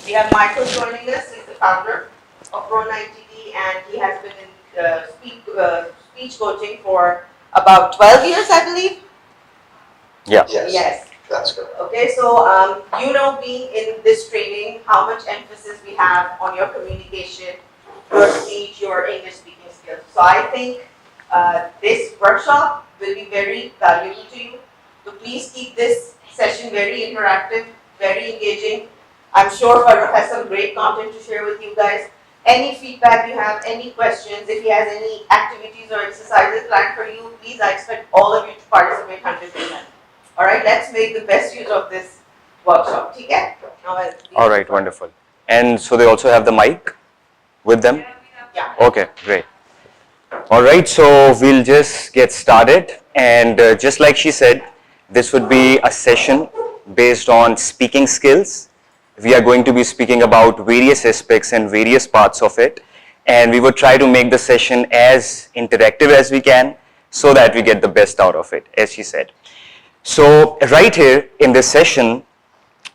We have Michael joining us. He's the founder of Pro90D, and he has been in speech coaching for about 12 years, I believe. Yeah. Yes. That's good. Okay, so being in this training, how much emphasis we have on your communication, your speech, your English speaking skills. So I think this workshop will be very valuable to you. So please keep this session very interactive, very engaging. I'm sure Farrukh has some great content to share with you guys. Any feedback you have, any questions, if he has any activities or exercises planned for you, please, I expect all of you to participate 100%. All right, let's make the best use of this workshop. Okay? All right, wonderful. And so they also have the mic with them? Yeah. Okay, great. All right, so we'll just get started. And just like she said, this would be a session based on speaking skills. We are going to be speaking about various aspects and various parts of it. And we would try to make the session as interactive as we can so that we get the best out of it, as she said. So right here in this session,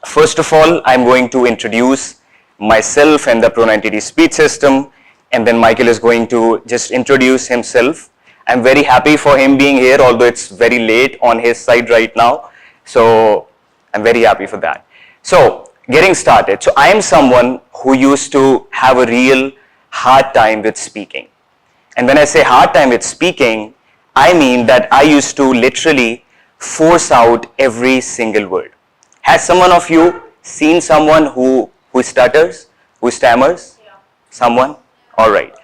first of all, I'm going to introduce myself and the Pro90D speech system, and then Michael is going to just introduce himself. I'm very happy for him being here, although it's very late on his side right now. So I'm very happy for that. So getting started. So I am someone who used to have a real hard time with speaking. And when I say hard time with speaking, I mean that I used to literally force out every single word. Has someone of you seen someone who stutters, who stammers? Yeah. Someone? All right.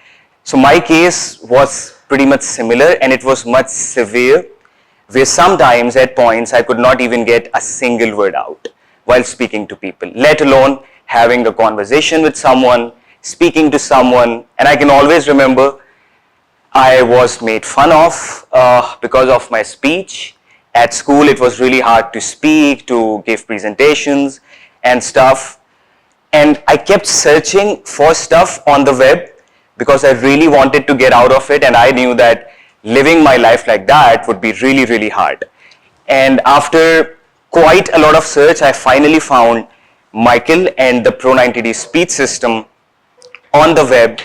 So my case was pretty much similar, and it was much severe, where sometimes at points I could not even get a single word out while speaking to people, let alone having a conversation with someone, speaking to someone. And I can always remember I was made fun of because of my speech. At school, it was really hard to speak, to give presentations and stuff. And I kept searching for stuff on the web because I really wanted to get out of it, and I knew that living my life like that would be really, really hard. And after quite a lot of search, I finally found Michael and the Pro90D speech system on the web.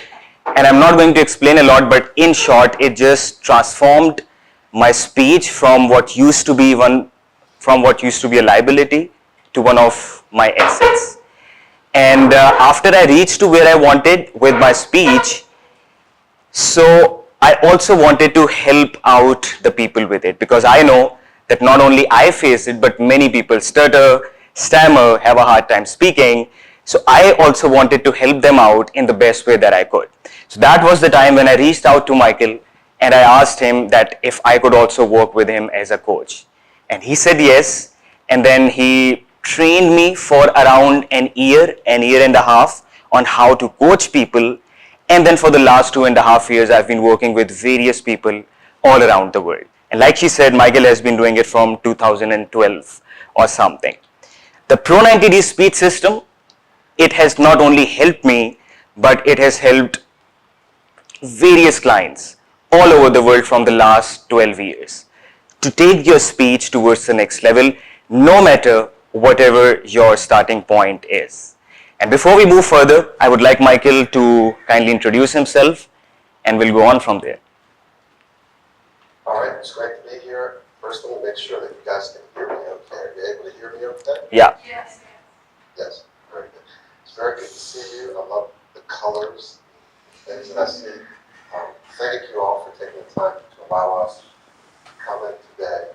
And I'm not going to explain a lot, but in short, it just transformed my speech from what used to be a liability to one of my assets. And after I reached to where I wanted with my speech, so I also wanted to help out the people with it, because I know that not only I face it, but many people stutter, stammer, have a hard time speaking. So I also wanted to help them out in the best way that I could. So that was the time when I reached out to Michael and I asked him that if I could also work with him as a coach. And he said yes, and then he trained me for around an year and a half on how to coach people. And then for the last 2.5 years, I've been working with various people all around the world. And like she said, Michael has been doing it from 2012 or something. The Pro90D speech system, it has not only helped me, but it has helped various clients all over the world from the last 12 years to take your speech towards the next level, no matter whatever your starting point is. And before we move further, I would like Michael to kindly introduce himself, and we'll go on from there. All right, it's great to be here. First, let me make sure that you guys can hear me okay. Are you able to hear me okay? Yeah. Yes. Yes, very good. It's very good to see you. I love the colors, things that I see. Thank you all for taking the time to allow us to come in today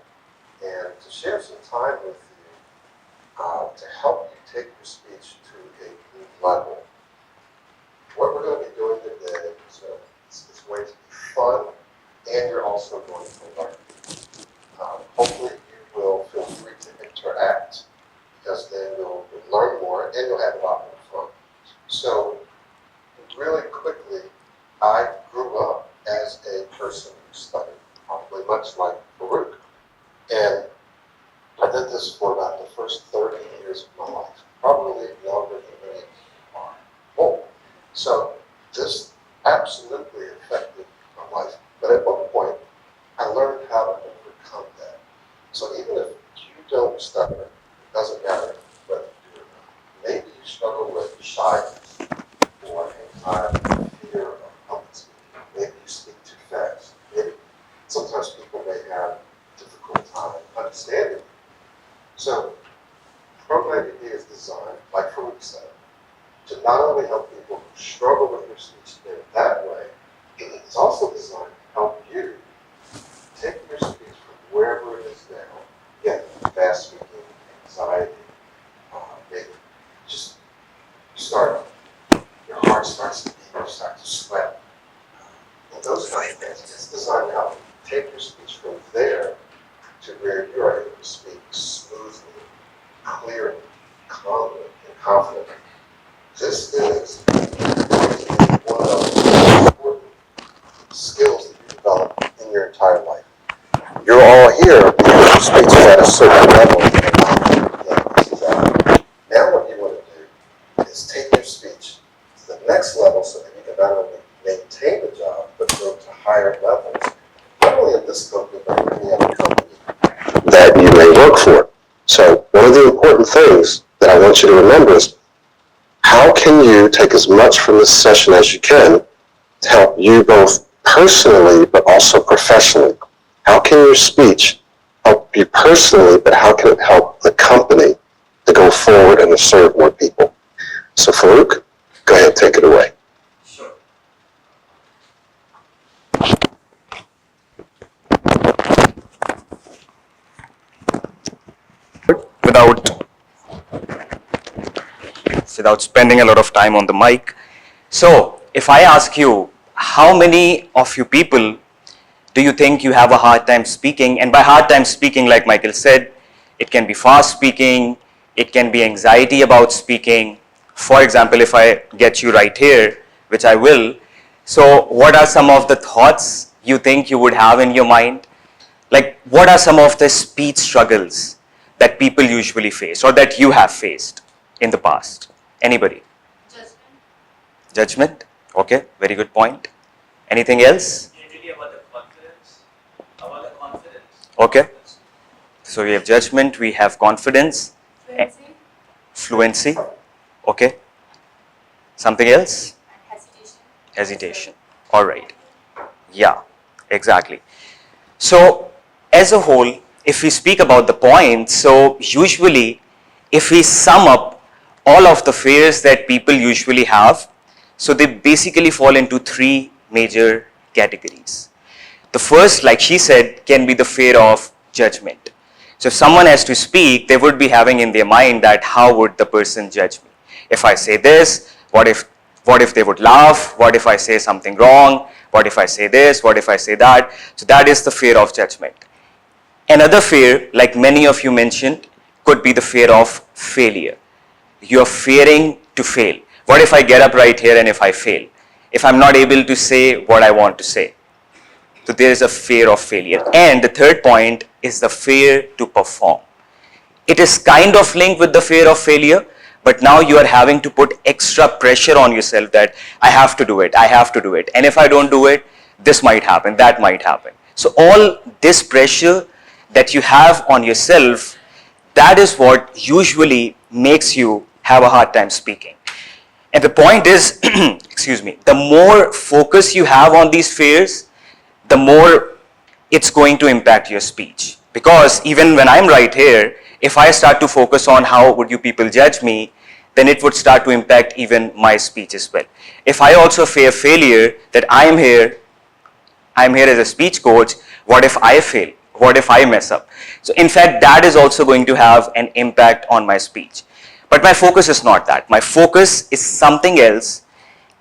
and to share some time with you to help you take your speech to a new level. What we're going to be doing today is going to be fun, and you're also going to learn. Hopefully you will feel free to interact, because then you'll learn more and you'll have a lot more fun. So really quickly, I grew up as a person who stuttered, probably much like Farrukh. And I did this for about the first 30 years of my life, probably longer than many are. Oh, so this absolutely affected my life. But at one point, I learned how to overcome that. So even if you don't stutter, it doesn't matter whether you do or not. Maybe you struggle with shyness or anxiety, fear of public speaking. Maybe you speak too fast. Maybe sometimes people may have a difficult time understanding you. So Pro90D is designed, like Farrukh said, to not only help people who struggle with their speech in that way, it's also designed to help you take your speech from wherever it is now. Again, fast speaking, anxiety, maybe just you start, your heart starts to beat, you start to sweat. And those kind of things, it's designed to help you take your speech from there to where you are able to speak smoothly, clearly, calmly, and confidently. This is one of the most important skills that you develop in your entire life. You're all here because your speech is at a certain level. Now what you want to do is take your speech to the next level so that you can not only maintain the job, but go to higher levels, not only in this company, but in any other company that you may work for. So one of the important things that I want you to remember is how can you take as much from this session as you can to help you both personally but also professionally? How can your speech help you personally, but how can it help the company to go forward and to serve more people? So Farrukh, go ahead, take it away. Sure. Without spending a lot of time on the mic. So, if I ask you, how many of you people do you think you have a hard time speaking? And by hard time speaking, like Michael said, it can be fast speaking, it can be anxiety about speaking. For example, if I get you right here, which I will, so what are some of the thoughts you think you would have in your mind? Like, what are some of the speech struggles that people usually face or that you have faced in the past? Anybody? Judgment. Judgment? Okay, very good point. Anything else? Generally about the confidence, about the confidence. Okay. So we have judgment, we have confidence, Fluency. fluency. Okay. Something else? And hesitation. Hesitation. All right. Yeah, exactly. So as a whole, if we speak about the points, so usually if we sum up all of the fears that people usually have, so they basically fall into three major categories. The first, like she said, can be the fear of judgment. So if someone has to speak, they would be having in their mind that how would the person judge me? If I say this, what if they would laugh? What if I say something wrong? What if I say this? What if I say that? So that is the fear of judgment. Another fear, like many of you mentioned, could be the fear of failure. You're fearing to fail. What if I get up right here and if I fail? If I'm not able to say what I want to say? So there is a fear of failure. And the third point is the fear to perform. It is kind of linked with the fear of failure, but now you are having to put extra pressure on yourself that I have to do it, I have to do it. And if I don't do it, this might happen, that might happen. So all this pressure that you have on yourself, that is what usually makes you have a hard time speaking. And the point is, excuse me, the more focus you have on these fears, the more it's going to impact your speech. Because even when I'm right here, if I start to focus on how would you people judge me, then it would start to impact even my speech as well. If I also fear failure, that I'm here as a speech coach, what if I fail? What if I mess up? So in fact, that is also going to have an impact on my speech. But my focus is not that. My focus is something else,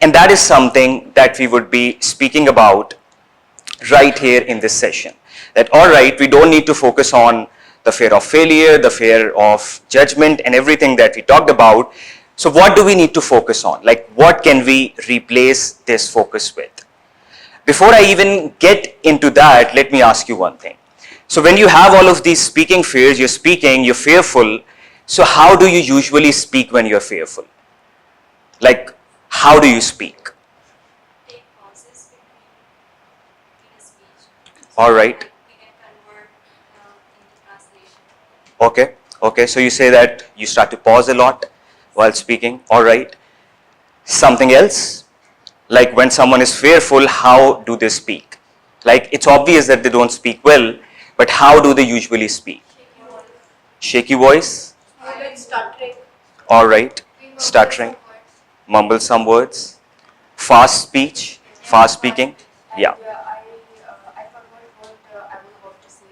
and that is something that we would be speaking about right here in this session. That all right, we don't need to focus on the fear of failure, the fear of judgment, and everything that we talked about. So what do we need to focus on? Like, what can we replace this focus with? Before I even get into that, let me ask you one thing. So when you have all of these speaking fears, you're speaking, you're fearful, so how do you usually speak when you're fearful? Like, how do you speak? Take pauses between a speech. All right. We can convert into translation. Okay. Okay. So you say that you start to pause a lot while speaking. All right. Something else? Like when someone is fearful, how do they speak? Like it's obvious that they don't speak well, but how do they usually speak? Shaky voice? Stuttering. Alright. Stuttering. Mumble some words. Fast speech. Fast speaking. Yeah. I forgot what I was about to say.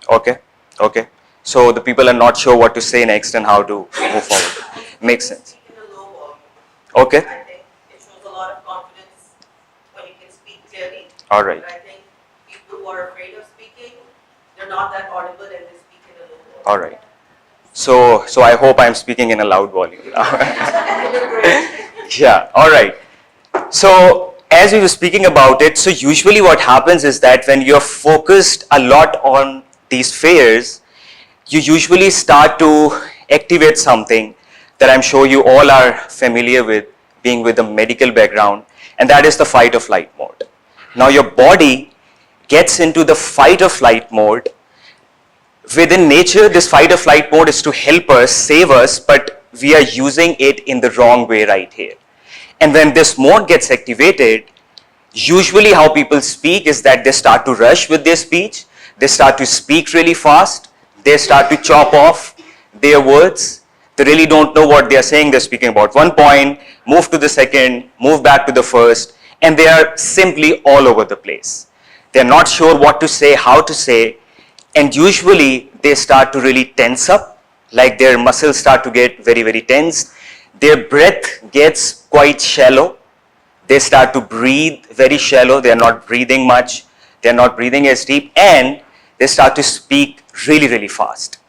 Okay. Okay. So the people are not sure what to say next and how to move forward. Makes sense. Speak in a low volume. Okay. I think it shows a lot of confidence when you can speak clearly. Alright. But I think people who are afraid of speaking, they're not that audible and they speak in a low volume. Alright. So I hope I'm speaking in a loud volume now. Yeah, alright. So as we were speaking about it, so usually what happens is that when you're focused a lot on these fears, you usually start to activate something that I'm sure you all are familiar with, being with a medical background, and that is the fight or flight mode. Now your body gets into the fight or flight mode. Within nature, this fight or flight mode is to help us, save us, but we are using it in the wrong way right here. And when this mode gets activated, usually how people speak is that they start to rush with their speech, they start to speak really fast, they start to chop off their words, they really don't know what they are saying, they're speaking about one point, move to the second, move back to the first, and they are simply all over the place. They're not sure what to say, how to say, and usually they start to really tense up, like their muscles start to get very, very tense. Their breath gets quite shallow. They start to breathe very shallow. They're not breathing much. They're not breathing as deep. And they start to speak really, really fast.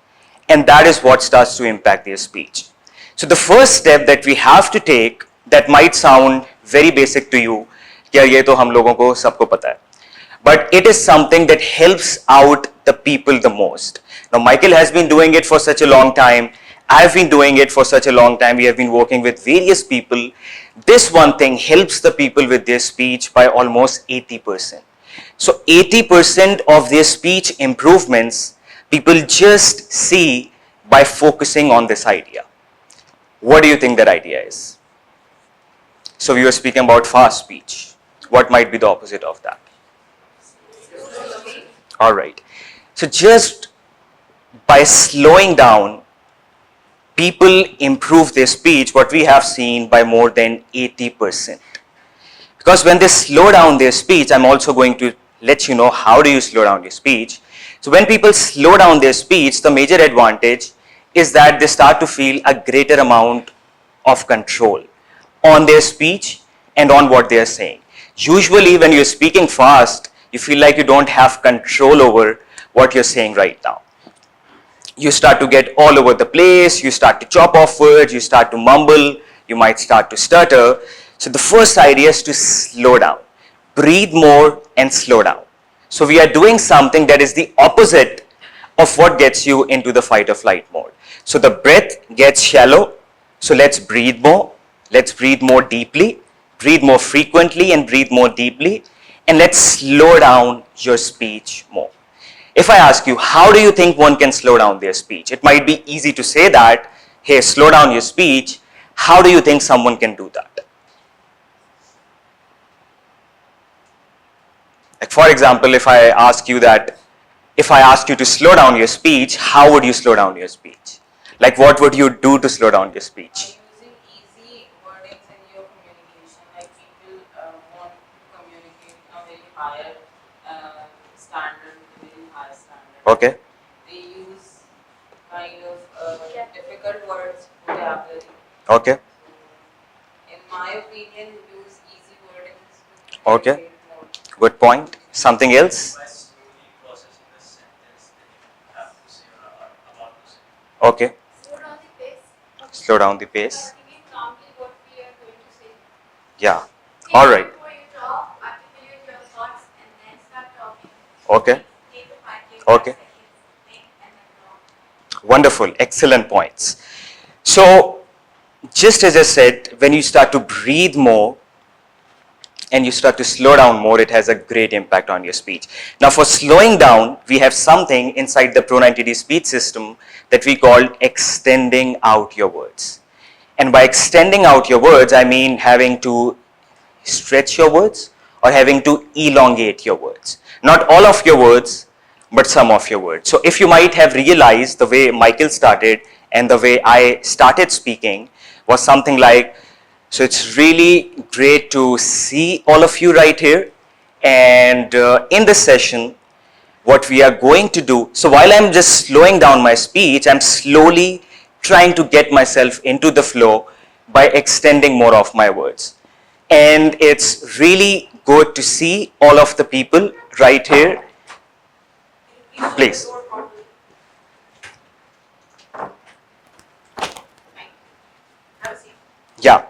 And that is what starts to impact their speech. So the first step that we have to take, that might sound very basic to you, क्या ये तो हम लोगों को सबको पता है. But it is something that helps out the people the most. Now, Michael has been doing it for such a long time. I've been doing it for such a long time. We have been working with various people. This one thing helps the people with their speech by almost 80%. So 80% of their speech improvements, people just see by focusing on this idea. What do you think that idea is? So we were speaking about fast speech. What might be the opposite of that? All right. So just by slowing down, people improve their speech, what we have seen, by more than 80%. Because when they slow down their speech, I'm also going to let you know how do you slow down your speech. So when people slow down their speech, the major advantage is that they start to feel a greater amount of control on their speech and on what they are saying. Usually when you're speaking fast, you feel like you don't have control over what you're saying right now. You start to get all over the place, you start to chop off words, you start to mumble, you might start to stutter. So the first idea is to slow down. Breathe more and slow down. So we are doing something that is the opposite of what gets you into the fight or flight mode. So the breath gets shallow. So let's breathe more. Let's breathe more deeply, breathe more frequently and breathe more deeply. And let's slow down your speech more. If I ask you, how do you think one can slow down their speech? It might be easy to say that, hey, slow down your speech. How do you think someone can do that? Like for example, if I ask you to slow down your speech, how would you slow down your speech? Like what would you do to slow down your speech? Using easy wordings in your communication, like people want to communicate a very higher standard, very high standard. Okay. They use kind of difficult words vocabulary. Okay. In my opinion, use easy wordings. Okay. communicate more. Good point. Something else? By slowly processing the sentence that you have to say or are about to say. Okay. Slow down the pace. Slow down the pace. Articulate calmly what we are going to say. Yeah. Take All right. Before you talk, articulate your thoughts and then start talking. Okay. Take a 5 Okay. seconds. Think and then talk. Wonderful. Excellent points. So, just as I said, when you start to breathe more and you start to slow down more, it has a great impact on your speech. Now, for slowing down, we have something inside the Pro90D speech system that we call extending out your words. And by extending out your words, I mean having to stretch your words or having to elongate your words. Not all of your words, but some of your words. So if you might have realized the way Michael started and the way I started speaking was something like, so it's really great to see all of you right here. And in this session, what we are going to do, so while I'm just slowing down my speech, I'm slowly trying to get myself into the flow by extending more of my words. And it's really good to see all of the people right here. Please. Have a seat. Yeah.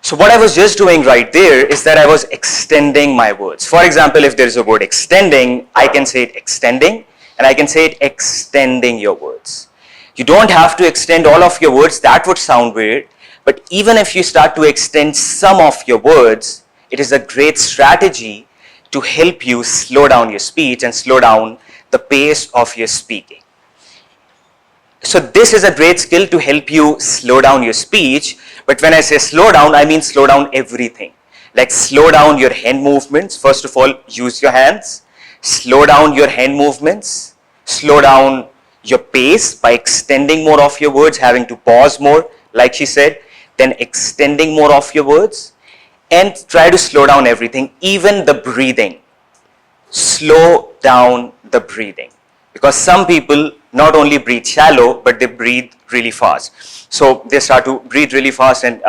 So what I was just doing right there is that I was extending my words. For example, if there is a word extending, I can say it extending, and I can say it extending your words. You don't have to extend all of your words, that would sound weird, but even if you start to extend some of your words, it is a great strategy to help you slow down your speech and slow down the pace of your speaking. So this is a great skill to help you slow down your speech, but when I say slow down, I mean slow down everything. Like slow down your hand movements. First of all, use your hands. Slow down your hand movements. Slow down your pace by extending more of your words, having to pause more, like she said, then extending more of your words, and try to slow down everything, even the breathing. Slow down the breathing, because some people not only breathe shallow, but they breathe really fast. So they start to breathe really fast and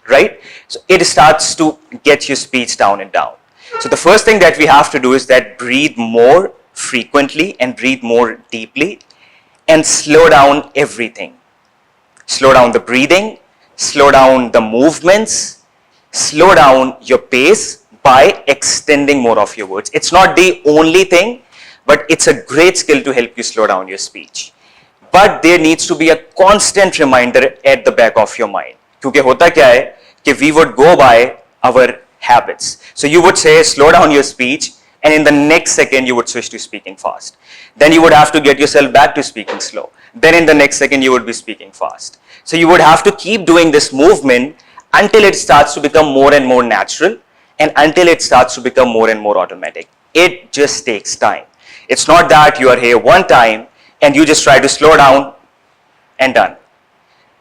right? So it starts to get your speech down and down. So the first thing that we have to do is that breathe more frequently and breathe more deeply and slow down everything. Slow down the breathing, slow down the movements, slow down your pace by extending more of your words. It's not the only thing, but it's a great skill to help you slow down your speech. But there needs to be a constant reminder at the back of your mind. क्योंकि होता क्या है कि we would go by our habits. So you would say slow down your speech, and in the next second you would switch to speaking fast. Then you would have to get yourself back to speaking slow. Then in the next second you would be speaking fast. So you would have to keep doing this movement until it starts to become more and more natural and until it starts to become more and more automatic. It just takes time. It's not that you are here one time and you just try to slow down and done.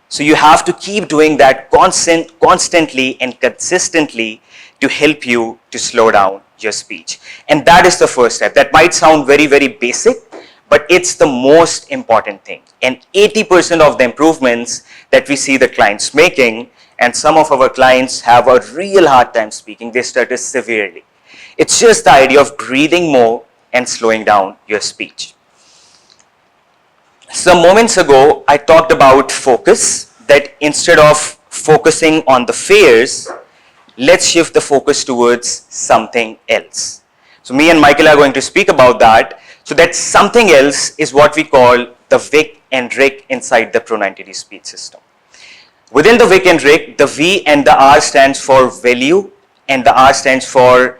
So you have to keep doing that constantly and consistently to help you to slow down your speech. And that is the first step. That might sound very, very basic, but it's the most important thing. And 80% of the improvements that we see the clients making, and some of our clients have a real hard time speaking, they stutter severely. It's just the idea of breathing more and slowing down your speech. Some moments ago, I talked about focus, that instead of focusing on the fears, let's shift the focus towards something else. So me and Michael are going to speak about that. So that something else is what we call the Vic and Rick inside the Pro90D speech system. Within the Vic and Rick, the V and the R stands for value, and the R stands for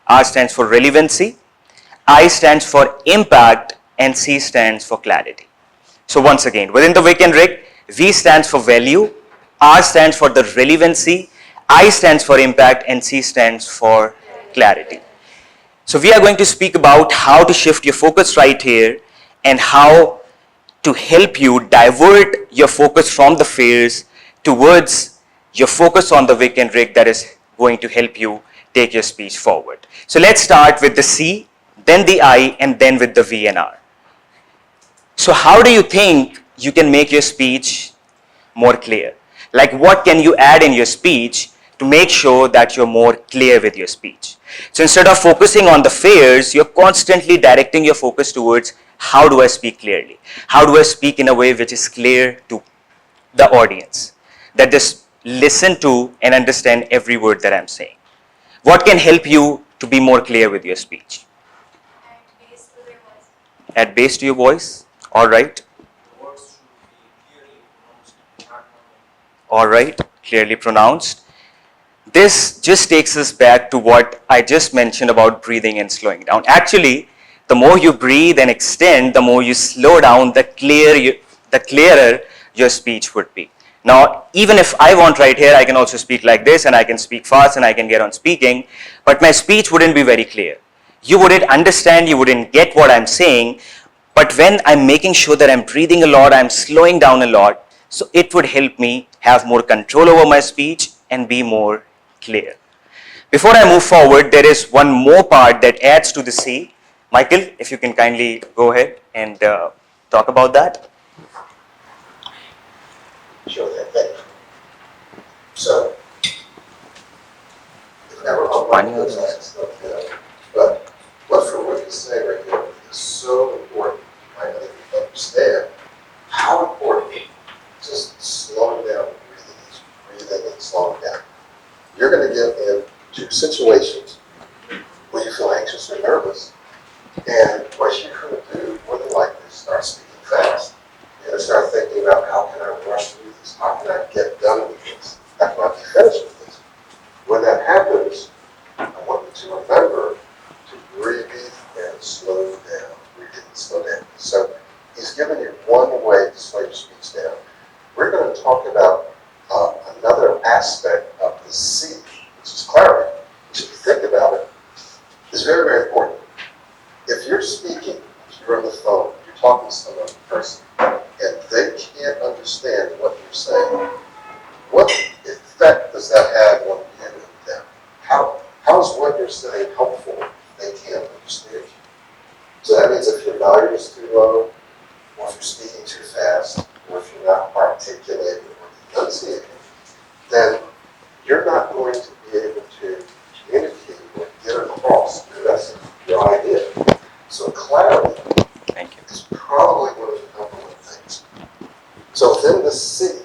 relevancy, I stands for impact, and C stands for clarity. So once again, within the Vic and Rick, V stands for value, R stands for the relevancy, I stands for impact, and C stands for clarity. So we are going to speak about how to shift your focus right here and how to help you divert your focus from the fears towards your focus on the Vic and Rick that is going to help you take your speech forward. So let's start with the C, then the I, and then with the V and R. So how do you think you can make your speech more clear? Like what can you add in your speech to make sure that you're more clear with your speech? So instead of focusing on the fears, you're constantly directing your focus towards how do I speak clearly? How do I speak in a way which is clear to the audience, that just listen to and understand every word that I'm saying? What can help you to be more clear with your speech? Add bass to their voice. Add bass to your voice. All right. Words should be clearly pronounced, not mumbled. All right. Clearly pronounced. This just takes us back to what I just mentioned about breathing and slowing down. Actually, the more you breathe and extend, the more you slow down, the clearer your speech would be. Now, even if I want right here, I can also speak like this, and I can speak fast, and I can get on speaking, but my speech wouldn't be very clear. You wouldn't understand, you wouldn't get what I'm saying, but when I'm making sure that I'm breathing a lot, I'm slowing down a lot, so it would help me have more control over my speech and be more clear. Before I move forward, there is one more part that adds to the C. Michael, if you can kindly go ahead and talk about that. Sure, thank you. So, if ever I'm like this, I still can. But what Farrukh is saying right here is so important. I think you understand how important just slowing down and breathing and slowing down. You're going to get into situations where you feel anxious or nervous. And what you're going to do, more than likely, is start speaking fast. You're going to start thinking about how can I rush through this? How can I get done with this? How can I be finished with this? When that happens, I want you to remember to breathe and slow down. Breathe and slow down. So he's given you one way to slow your speech down. We're going to talk about another aspect of the C, which is clarity, which if you think about it, is very, very important. If you're speaking, if you're on the phone, you're talking to some other person, and they can't understand what you're saying, what effect does that have on you and them? How is what you're saying helpful if they can't understand you? So that means if your volume is too low, or if you're speaking too fast, or if you're not articulating or enunciating, then you're not going to be able to communicate or get across your message, your idea. So clarity is probably one of the number one things. So within the C,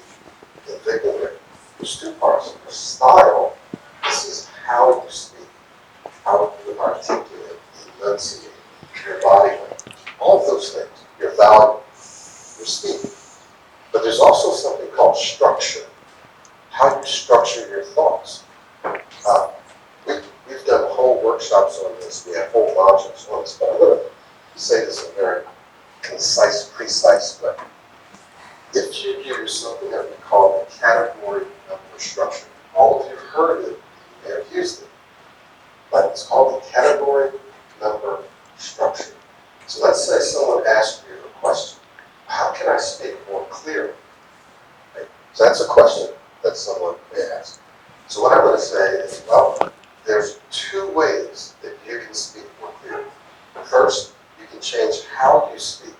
in Victor, there's two parts. The style, this is how you speak, how you articulate, enunciate, your body language, all of those things, your value, your speaking. But there's also something called structure, how you structure your thoughts. We've done whole workshops on this, we have whole modules on this, but I'm going to say this in a very concise, precise way. If you use something that we call the category number structure, all of you have heard it, you may have used it, but it's called the category number structure. So let's say someone asked you a question, how can I speak more clearly? Right? So that's a question that someone may ask. So what I'm going to say is, well, there's two ways that you can speak more clearly. First, you can change how you speak,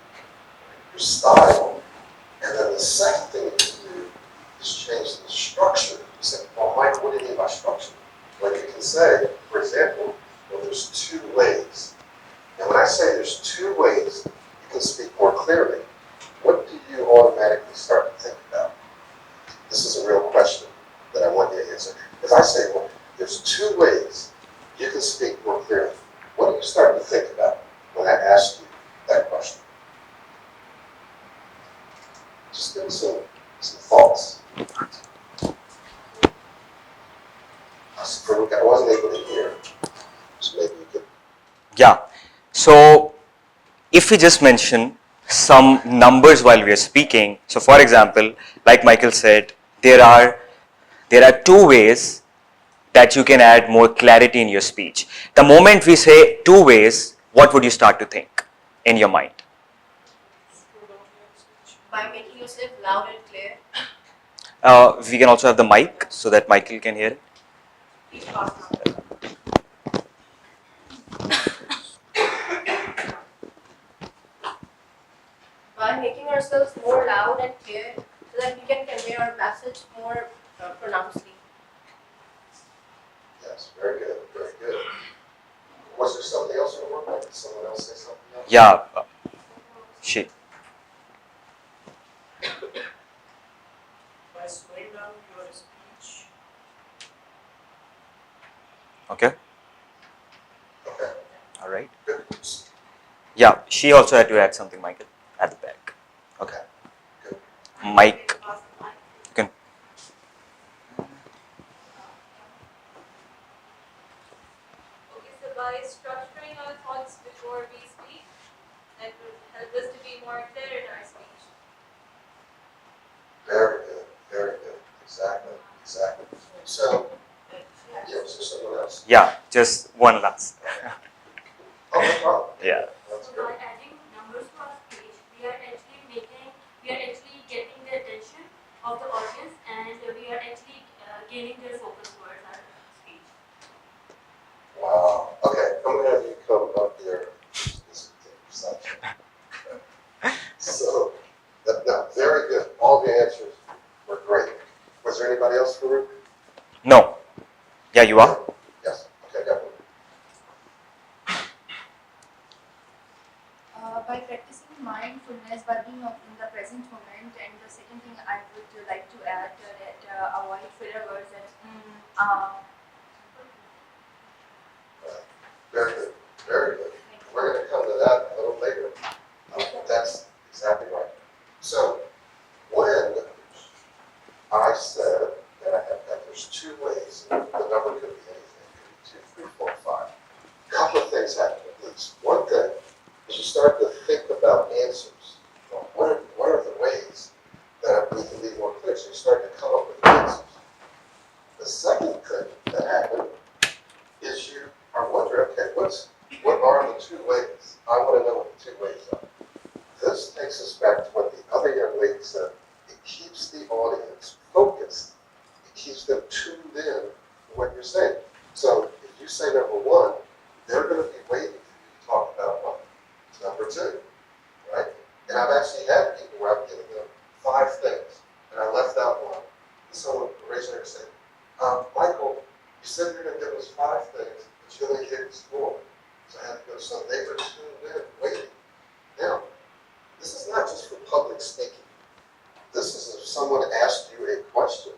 your style, and then the second thing you can do is change the structure. You say, well, Mike, what do you mean by structure? Well, you can say, for example, well, there's two ways. And when I say there's two ways you can speak more clearly, what do you automatically start to think about? This is a real question that I want you to answer. If I say, well, there's two ways you can speak more clearly, what do you start to think about when I ask you that question? Just give me some thoughts. I wasn't able to hear, so maybe you could. Yeah. So if we just mention some numbers while we are speaking, so for example, like Michael said, there are two ways that you can add more clarity in your speech. The moment we say two ways, what would you start to think in your mind? By making yourself loud and clear. We can also have the mic so that Michael can hear it. Please pass now. By making ourselves more loud and clear so that we can convey our message more pronouncedly. Yes, very good, very good. Was there something else you were working? Did someone else say something else? Yeah, she. By slowing down your speech, Okay. Okay, All right. good. Yeah, she also had to add something, Michael, at the back. Okay. Good. Mike, you can. Okay, so by structuring our thoughts before we speak, that will help us to be more clear in our speech. Very good, very good. Exactly. So, yeah, was there someone else? Yeah, just one last. Oh, no problem. Yeah. That's So great. by adding numbers to our speech, we are actually getting the attention of the audience, and we are actually gaining their focus towards our speech. Wow. Okay, I'm gonna have you come up here. This section. So, no, very good. All the answers were great. Was there anybody else, Farrukh? No. Yeah, you are? Yes. Okay, go. By practicing mindfulness, by being in the present moment, and the second thing I would like to add that avoid filler words and Very good. Very good. We're gonna come to that a little later. That's exactly right. So, when I said that I have that there's two ways, the number could be anything, it could be 2, 3, 4, 5. A couple of things happen at least. One thing is you start to think about answers. Well, what are the ways that we can be more clear? So you start to come up with answers. The second thing that happened is you are wondering, okay, what are the two ways? I want to know what the two ways are. This takes us back to what the other young lady said. It keeps the audience focused. It keeps them tuned in to what you're saying. So if you say number one, they're going to be waiting for you to talk about what? Number two, right? And I've actually had people where I've given them 5 things, and I left out one. And someone raised their hand and said, Michael, you said you're going to give us 5 things, but you only gave us 4. So I had to go. So they were tuned in, waiting. Now, this is not just for public speaking. This is if someone asked you a question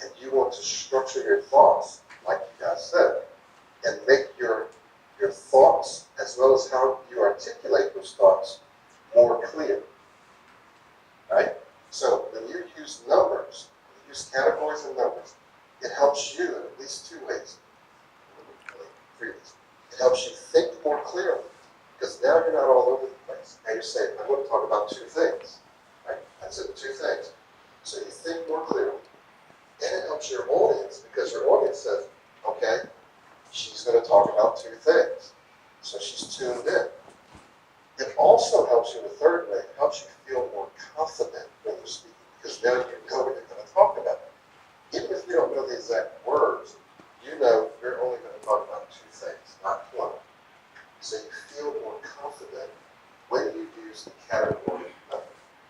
and you want to structure your thoughts, like you guys said, and make your thoughts as well as how you articulate those thoughts more clear. Right? So when you use numbers, you use categories and numbers, it helps you in at least 2 ways. 3 ways. It helps you think more clearly. Because now you're not all over the place. Now you're saying, I want to talk about 2 things. Right? That's it, 2 things. So you think more clearly. And it helps your audience because your audience says, okay, she's going to talk about 2 things. So she's tuned in. It also helps you in the third way. It helps you feel more confident when you're speaking because now you know what you're going to talk about. Even if you don't know the exact words, you know you're only going to talk about 2 things, not 1. So you feel more confident when you use the category method.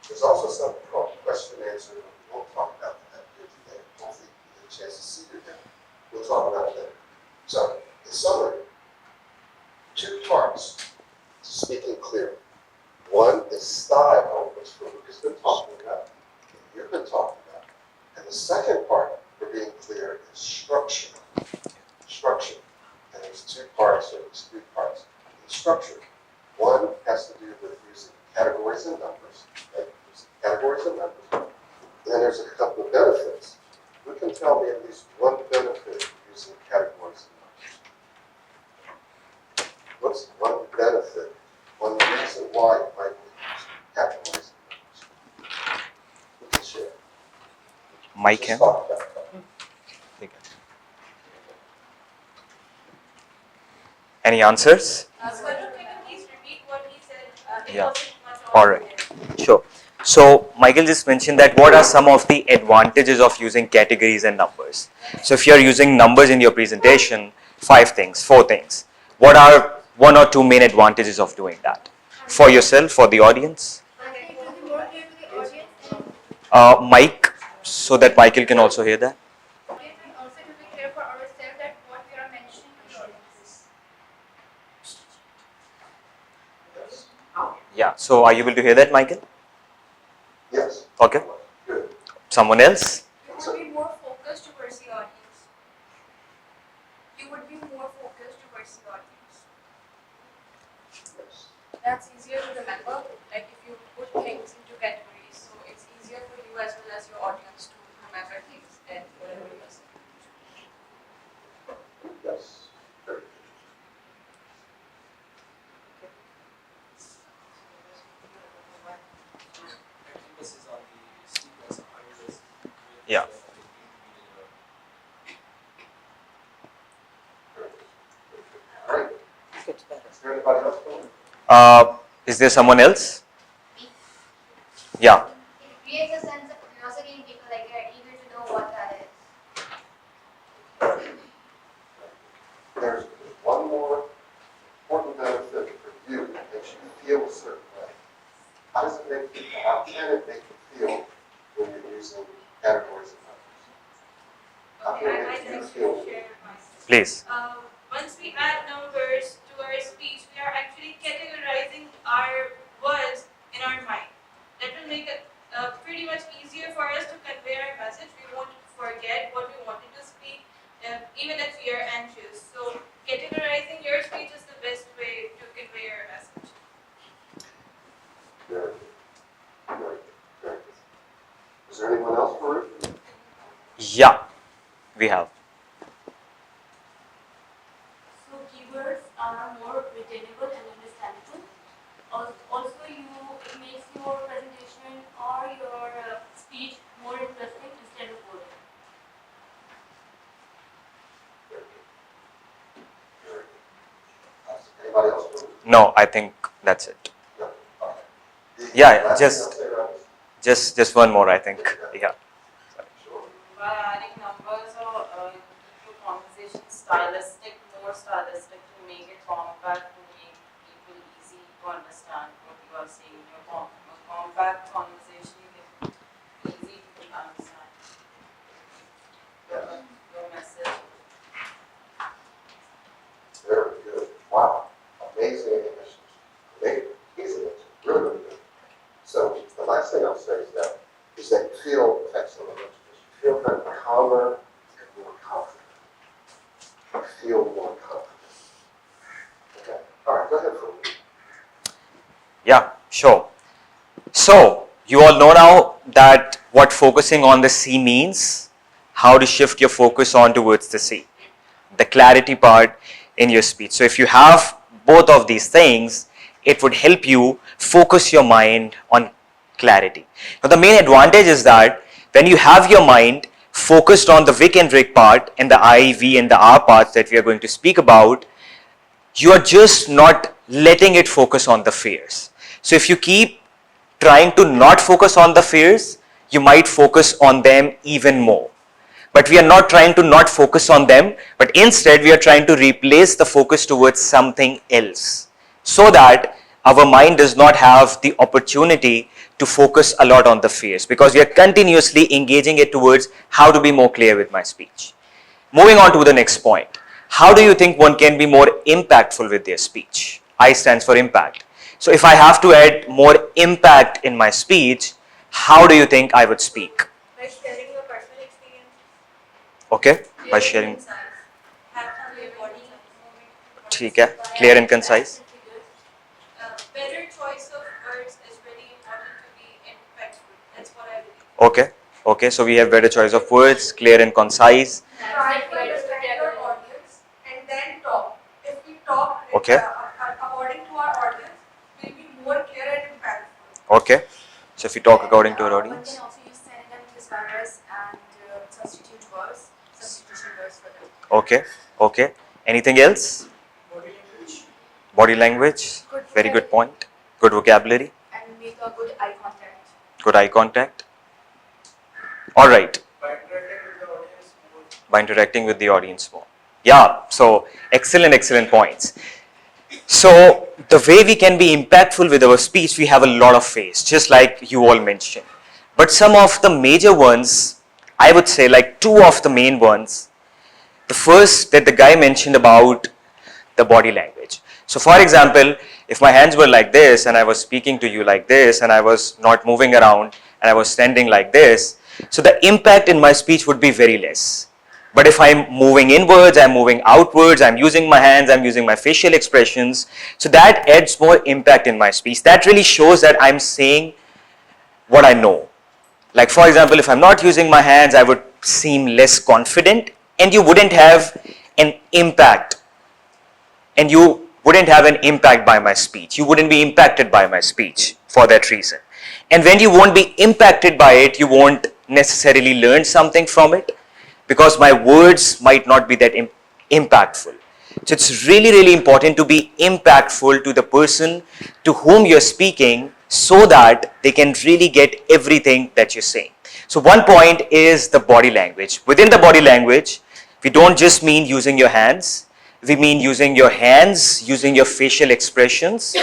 There's also something called question and answer. We won't talk about that here today. Hopefully you get a chance to see it again. We'll talk about it later. So, in summary, 2 parts to speaking clearly. One is style, which Farrukh has been talking about, you've been talking about. And the second part for being clear is structure. Structure. And there's 2 parts, or there's 3 parts. Structure. One has to do with using categories and numbers. Right? Using categories and numbers. And then there's a couple of benefits. Who can tell me at least one benefit of using categories and numbers? What's one benefit? One reason why you might use categories and numbers? Who can share? Mike Just can. talk about that. Any answers? Farrukh, can you please repeat what he said? It Yeah. wasn't much All audible right. there. Sure. So Michael just mentioned that what are some of the advantages of using categories and numbers? So if you're using numbers in your presentation, 5 things, 4 things, what are 1 or 2 main advantages of doing that? For yourself, for the audience? I think it will be more clear to the audience Mike, so that Michael can also hear that. and also it will be clear for ourselves that what we are mentioning to the audience. Yeah. So are you able to hear that, Michael? Yes. Okay. Good. Someone else? You would be more focused towards the audience. You would be more focused towards the audience. Yes. That's easier to remember, like if you put things into categories, so it's easier for you as well as your audience to remember things and whatever you're saying. Yes. Very good. Emphasis on the sequence of ideas. Yeah. there anybody else? Is there someone else? Yeah. It creates a sense of curiosity in people, like they're eager to know what that is. There's one more important benefit for you that makes you feel a certain way. How does it make you, how can it make you feel when you're using categories and numbers? How can it make you feel? Please. Once we add numbers to our speech, we are actually categorizing our words in our mind. That will make it pretty much easier for us to convey our message. We won't forget what we wanted to speak, even if we are anxious. So categorizing your speech is the best way to convey your message. Very good. Very good. Very good. Is there anyone else, Farrukh? Yeah, we have. So keywords are more retainable and understandable. Also, it makes your presentation or your speech more interesting instead of boring. Very good. Very good. Anybody else? Farrukh? No, I think that's it. No. Okay. Yeah, Last just- thing I'll say, Just one more, I think. Yeah. Sure. By adding numbers or keep your conversation stylistic, more stylistic to make it compact, to make people easy to understand what you are saying. Your compact conversation is easy to understand. Your message. Very good. Wow. Amazing English. Amazing. Really, really good. So the last thing I'll say is that you feel excellent. You feel kind of calmer and more confident. You feel more confident. Okay. All right. Go ahead, Farrukh. Yeah, sure. So, you all know now that what focusing on the C means, how to shift your focus on towards the C, the clarity part in your speech. So, if you have both of these things, it would help you focus your mind on clarity. Now, the main advantage is that when you have your mind focused on the Vic and Rick part and the I, V, and the R parts that we are going to speak about, you are just not letting it focus on the fears. So if you keep trying to not focus on the fears, you might focus on them even more. But we are not trying to not focus on them, but instead we are trying to replace the focus towards something else, so that our mind does not have the opportunity to focus a lot on the fears, because we are continuously engaging it towards how to be more clear with my speech. Moving on to the next point. How do you think one can be more impactful with their speech? I stands for impact. So if I have to add more impact in my speech, how do you think I would speak? By sharing your personal experience, Okay, by sharing. have clear body ठीक है, clear and concise. better choice of words is very important to be impactful. That's what I believe. Okay, okay, so we have better choice of words, clear and concise. Try to understand your audience and then talk. If we talk Okay. According to our audience, we'll be more clear and impactful. Okay, so if you talk according to our One audience. can also use synonym thesaurus and substitute words, substitution words for them. Okay, okay. Anything else? Body language, very good point. Good vocabulary, And make a good eye contact. good eye contact. All right, by interacting with the audience more. Yeah, so excellent points. So the way we can be impactful with our speech, we have a lot of ways, just like you all mentioned. But some of the major ones, I would say like two of the main ones. The first that the guy mentioned about the body language. So for example, if my hands were like this and I was speaking to you like this and I was not moving around and I was standing like this, so the impact in my speech would be very less. But if I'm moving inwards, I'm moving outwards, I'm using my hands, I'm using my facial expressions, so that adds more impact in my speech. That really shows that I'm saying what I know. Like for example, if I'm not using my hands, I would seem less confident and you wouldn't have an impact. And you wouldn't have an impact by my speech. You wouldn't be impacted by my speech for that reason. And when you won't be impacted by it, you won't necessarily learn something from it, because my words might not be that impactful. So it's really, really important to be impactful to the person to whom you're speaking so that they can really get everything that you're saying. So one point is the body language. Within the body language, we don't just mean using your hands. We mean using your hands, using your facial expressions.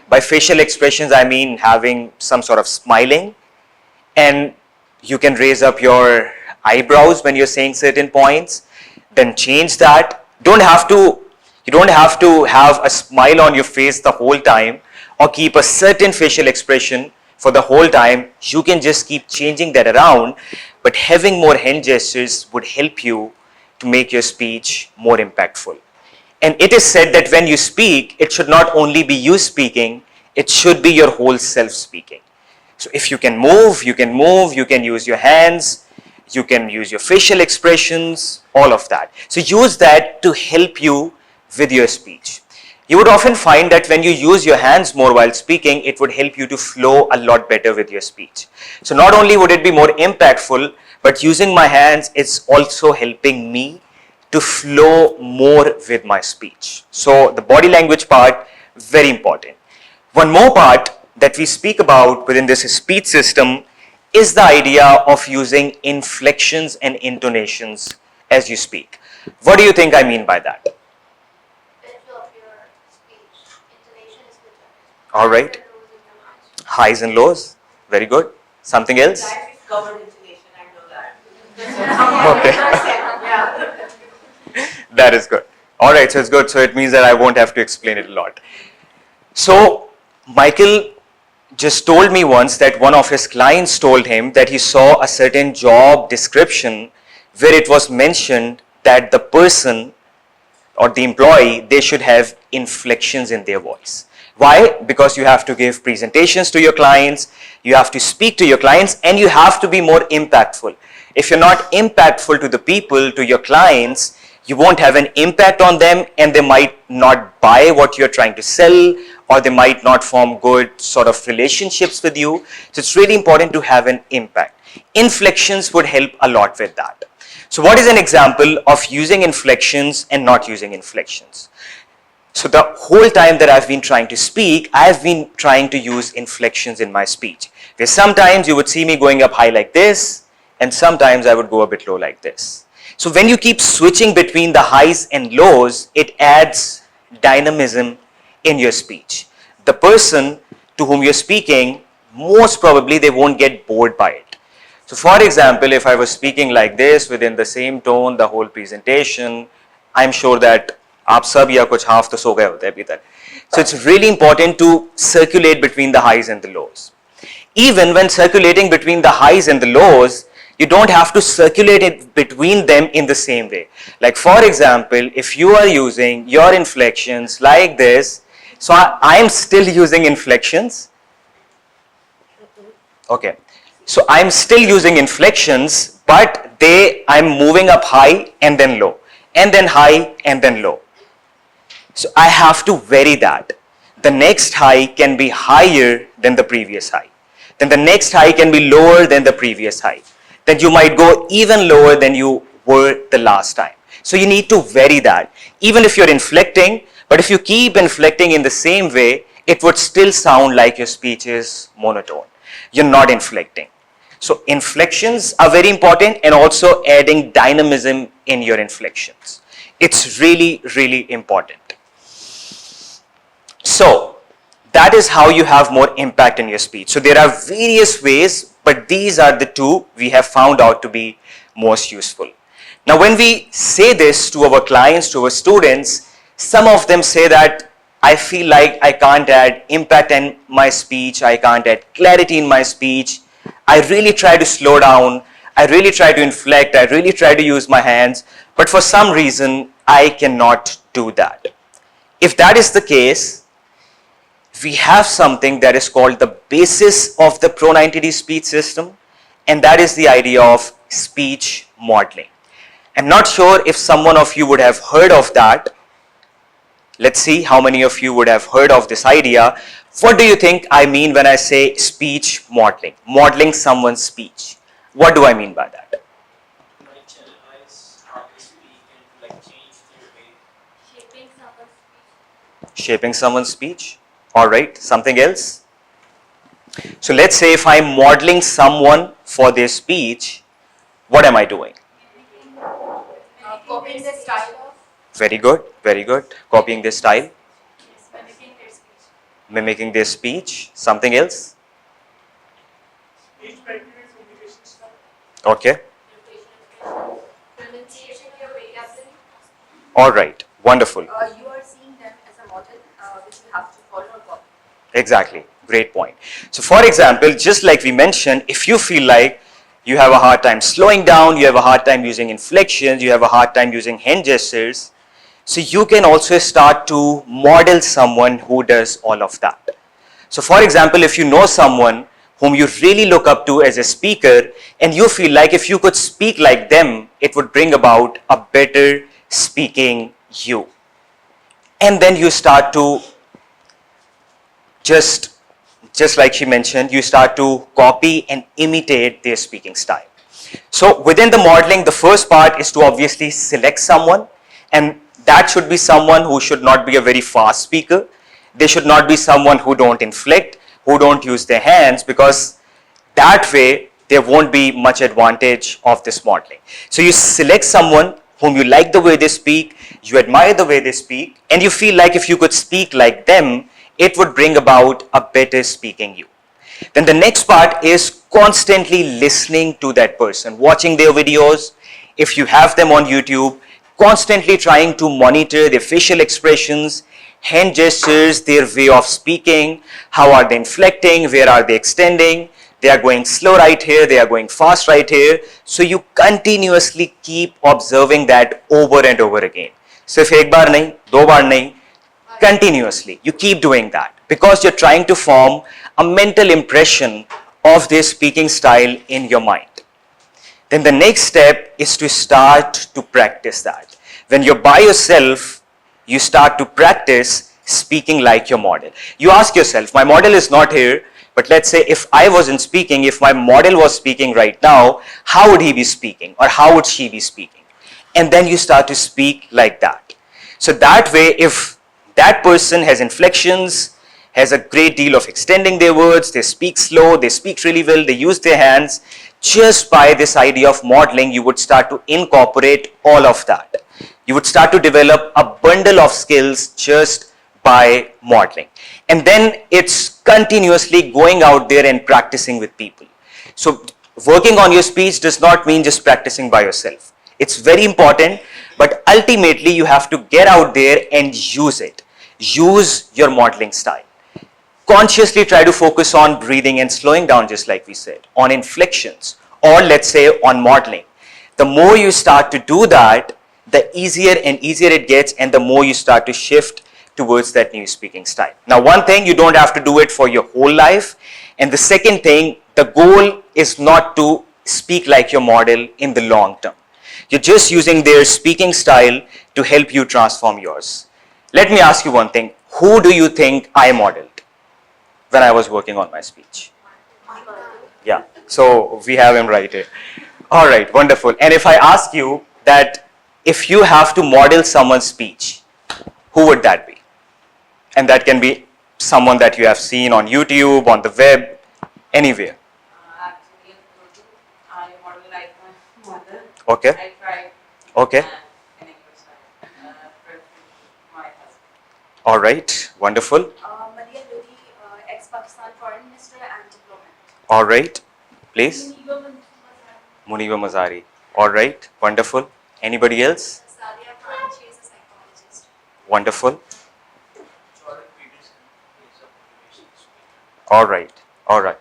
By facial expressions, I mean having some sort of smiling, and you can raise up your eyebrows when you're saying certain points, then change that. You don't have to have a smile on your face the whole time or keep a certain facial expression for the whole time. You can just keep changing that around, but having more hand gestures would help you to make your speech more impactful. And it is said that when you speak, it should not only be you speaking, it should be your whole self speaking. So if you can move, you can use your hands, you can use your facial expressions, all of that. So use that to help you with your speech. You would often find that when you use your hands more while speaking, it would help you to flow a lot better with your speech. So not only would it be more impactful, but using my hands, it's also helping me to flow more with my speech. So the body language part, very important. One more part that we speak about within this speech system is the idea of using inflections and intonations as you speak. What do you think I mean by that? Pitch of your speech. Intonation is pitch. All right. Highs and lows. Very good. Something else? Guys, we've covered intonation, I know that. Okay. Yeah. That is good. All right, so it's good. So it means that I won't have to explain it a lot. So Michael just told me once that one of his clients told him that he saw a certain job description where it was mentioned that the person or the employee, they should have inflections in their voice. Why? Because you have to give presentations to your clients, you have to speak to your clients, and you have to be more impactful. If you're not impactful to the people, to your clients, you won't have an impact on them, and they might not buy what you're trying to sell, or they might not form good sort of relationships with you. So it's really important to have an impact. Inflections would help a lot with that. So what is an example of using inflections and not using inflections? So the whole time that I've been trying to speak, I've been trying to use inflections in my speech. Where sometimes you would see me going up high like this, and sometimes I would go a bit low like this. So when you keep switching between the highs and lows, it adds dynamism in your speech. The person to whom you're speaking, most probably they won't get bored by it. So for example, if I was speaking like this within the same tone, the whole presentation, I'm sure that आप सब या कुछ half तो सो गए होते अभी तक. So it's really important to circulate between the highs and the lows. Even when circulating between the highs and the lows, you don't have to circulate it between them in the same way. Like for example, if you are using your inflections like this, so I am still using inflections. Okay. So I'm still using inflections, but I'm moving up high and then low, and then high and then low. So I have to vary that. The next high can be higher than the previous high. Then the next high can be lower than the previous high. Then you might go even lower than you were the last time. So you need to vary that. Even if you're inflecting, but if you keep inflecting in the same way, it would still sound like your speech is monotone. You're not inflecting. So inflections are very important, and also adding dynamism in your inflections. It's really, really important. So that is how you have more impact in your speech. So there are various ways, but these are the two we have found out to be most useful. Now when we say this to our clients, to our students, some of them say that I feel like I can't add impact in my speech, I can't add clarity in my speech. I really try to slow down, I really try to inflect, I really try to use my hands, but for some reason I cannot do that. If that is the case, we have something that is called the basis of the Pro90D speech system, and that is the idea of speech modeling. I'm not sure if someone of you would have heard of that. Let's see how many of you would have heard of this idea. What do you think I mean when I say speech modeling? Modeling someone's speech. What do I mean by that? Like channelize how they speak and like change their way. Shaping Shaping someone's speech. All right, something else? So let's say if I'm modeling someone for their speech, what am I doing? Copying the style of. Very good, very good. Copying their style, Yes, mimicking their speech. mimicking their speech. Something else? Speech practice, communication style. Okay. Your facial expressions. Pronunciation, your vocabulary. All right, wonderful. You are seeing them as a model which you have to follow or copy. Exactly, great point. So for example, just like we mentioned, if you feel like you have a hard time slowing down, you have a hard time using inflections, you have a hard time using hand gestures, so you can also start to model someone who does all of that. So for example, if you know someone whom you really look up to as a speaker and you feel like if you could speak like them, it would bring about a better speaking you. And then you start to just like she mentioned, you start to copy and imitate their speaking style. So within the modeling, the first part is to obviously select someone, and that should be someone who should not be a very fast speaker. They should not be someone who don't inflect, who don't use their hands, because that way there won't be much advantage of this modeling. So you select someone whom you like the way they speak, you admire the way they speak, and you feel like if you could speak like them, it would bring about a better speaking you. Then the next part is constantly listening to that person, watching their videos. If you have them on YouTube, constantly trying to monitor their facial expressions, hand gestures, their way of speaking, how are they inflecting, where are they extending, they are going slow right here, they are going fast right here. So you continuously keep observing that over and over again. सिर्फ एक बार नहीं, दो बार नहीं, continuously. You keep doing that because you're trying to form a mental impression of their speaking style in your mind. Then the next step is to start to practice that. When you're by yourself, you start to practice speaking like your model. You ask yourself, my model is not here, but let's say if I wasn't speaking, if my model was speaking right now, how would he be speaking or how would she be speaking? And then you start to speak like that. So that way, if that person has inflections, has a great deal of extending their words, they speak slow, they speak really well, they use their hands, just by this idea of modeling, you would start to incorporate all of that. You would start to develop a bundle of skills just by modeling. And then it's continuously going out there and practicing with people. So working on your speech does not mean just practicing by yourself. It's very important, but ultimately you have to get out there and use it. Use your modeling style. Consciously try to focus on breathing and slowing down, just like we said, on inflections, or let's say on modeling. The more you start to do that, the easier and easier it gets, and the more you start to shift towards that new speaking style. Now, one thing, you don't have to do it for your whole life. And the second thing, the goal is not to speak like your model in the long term. You're just using their speaking style to help you transform yours. Let me ask you one thing. Who do you think I modeled when I was working on my speech? Yeah, so we have him right here. All right, wonderful. And if I ask you that if you have to model someone's speech, who would that be? And that can be someone that you have seen on YouTube, on the web, anywhere. Actually, I model like my mother. Okay. I tried. Okay. And it was my husband. All right, wonderful. Maria Lodi, ex-Pakistan foreign minister and diplomat. All right, please. Muniba Muniba Mazari. All right, wonderful. Anybody else? Sadia Khan, she is a psychologist. Wonderful. Jordan Peterson is a motivational speaker. All right, all right.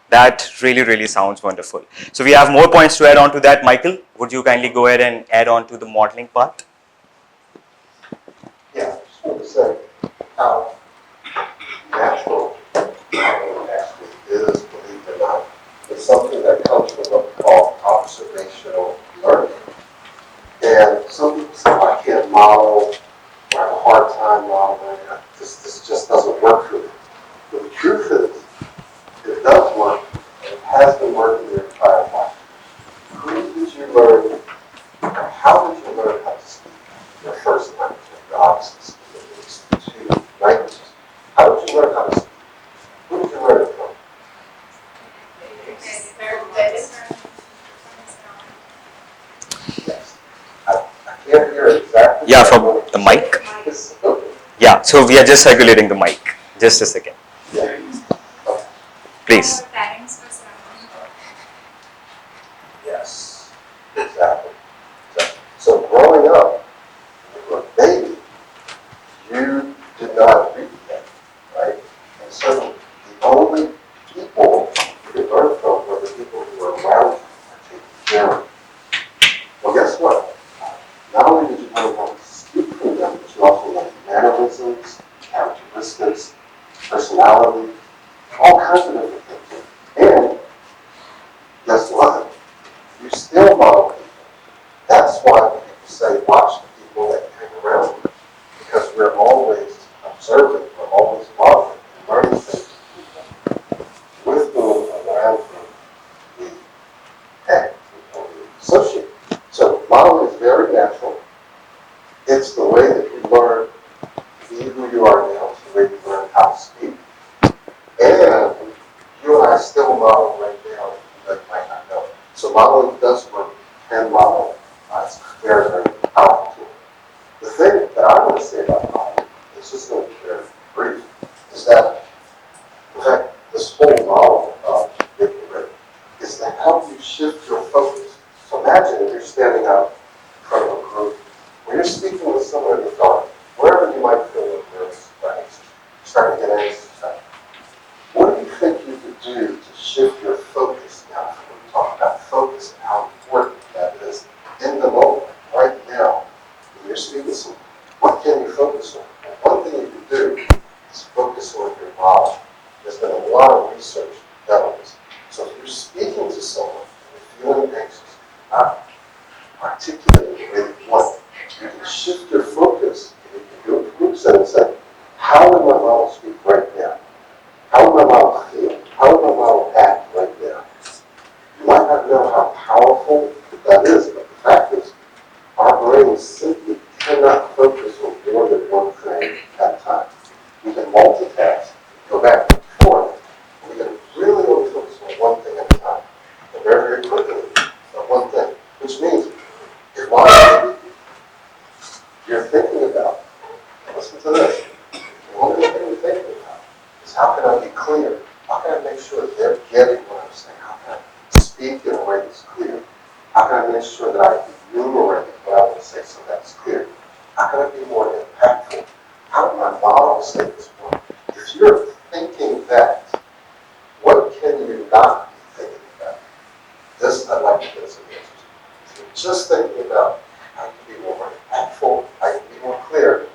That really sounds wonderful. So we have more points to add on to that. Michael, would you kindly go ahead and add on to the modeling part? Yeah, I just want to say how natural modeling actually is, believe it or not. It's something that comes from what we call observational learning. And some people say, I can't model, or I have a hard time modeling, this just doesn't work for me. But the truth is, it does work, and it has been working your entire life. Who did you learn, or how did you learn how to speak your first language? You obviously speak at least two languages. can't hear exactly. Yeah, what from I want the to mic. say. Okay. Yeah, so we are just circulating the mic. Just a second. Yeah. Please. Our parents were surrounding. Yes, exactly. So growing up, when you were a baby, you did not read that, right? And so the only people you could learn from were the people who were around you and taking care of you. Well, guess what? Not only did you learn how to speak from them, but you also learned mannerisms, characteristics, personality, all kinds of different things. And guess what? You still model people. That's why when people say watch the people that you hang around with, because we're always observing, we're always modeling and learning things from people with whom, around whom we hang, or we associate. So modeling is very natural. It's the way that you learn to be who you are now. It's the way you learn how to speak. And you and I still model right now, you might not know. So modeling does work, can model. It's very, very powerful tool. The thing that I want to say about modeling, it's just going to be very brief, is that, in fact, this whole model of getting ready is to help you shift your focus. So imagine if you're standing out in front of a group, when you're speaking with someone in the dark, wherever you might feel nervous or anxious, starting to get anxious, what do you think you could do to shift your focus now? When we talk about focus and how important that is in the moment, right now, when you're speaking to someone, what can you focus on? Well, one thing you can do is focus on your model. There's been a lot of research done on this. So if you're speaking to someone and you're feeling anxious, not articulating the way you want, you can shift your focus and you can do a group setting and say, how will my model speak right now? How will my model feel? How will my model act right now? You might not know how powerful that is, but the fact is, our brains simply cannot focus on more than one thing at a time. We can multitask, go back and forth, but we can really only focus on one thing at a time. And very, very quickly, on one thing. Which means, if while you're speaking, you're thinking about, listen to this, the only thing you're thinking about is how can I be clear? How can I make sure that they're getting what I'm saying? How can I speak in a way that's clear? How can I make sure that I enumerate what I want to say so that's clear? How can I be more impactful? How can my model say this more? If you're thinking that, what can you not be thinking about? This, I'd like to get some answers. If you're just thinking about how to be more impactful, how to be more clear,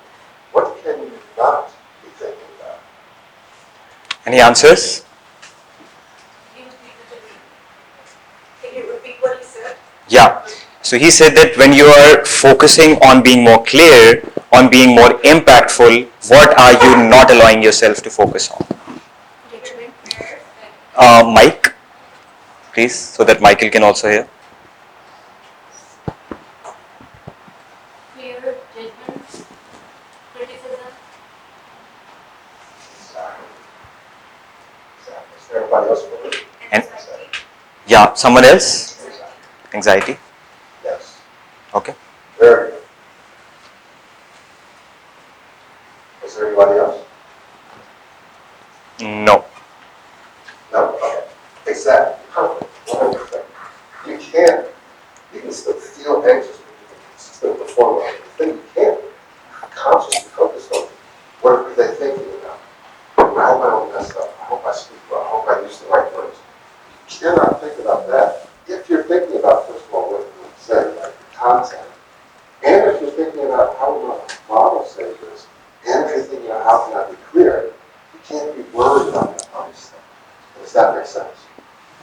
what can you not be thinking about? Any answers? Can you repeat what he said? Yeah. So he said that when you are focusing on being more clear, on being more impactful, what are you not allowing yourself to focus on? Mike, please, so that Michael can also hear. Fear, judgment, criticism. Exactly. Is there anybody else for me? And yeah, someone else? Anxiety. Yes. Okay. Very good. Is there anybody else? No. No? Okay. Exactly. Perfect. 100%. You can still feel anxious, but you can still perform well. The thing you can't consciously focus on, what are they thinking about? I hope I don't mess up. I hope I speak well. I hope I use the right words. You cannot think about that if you're thinking about, first of all, what you would say, like the content. And if you're thinking about how will my model say this, and if you're thinking about how can I be clear, you can't be worried about that other stuff. Does that make sense?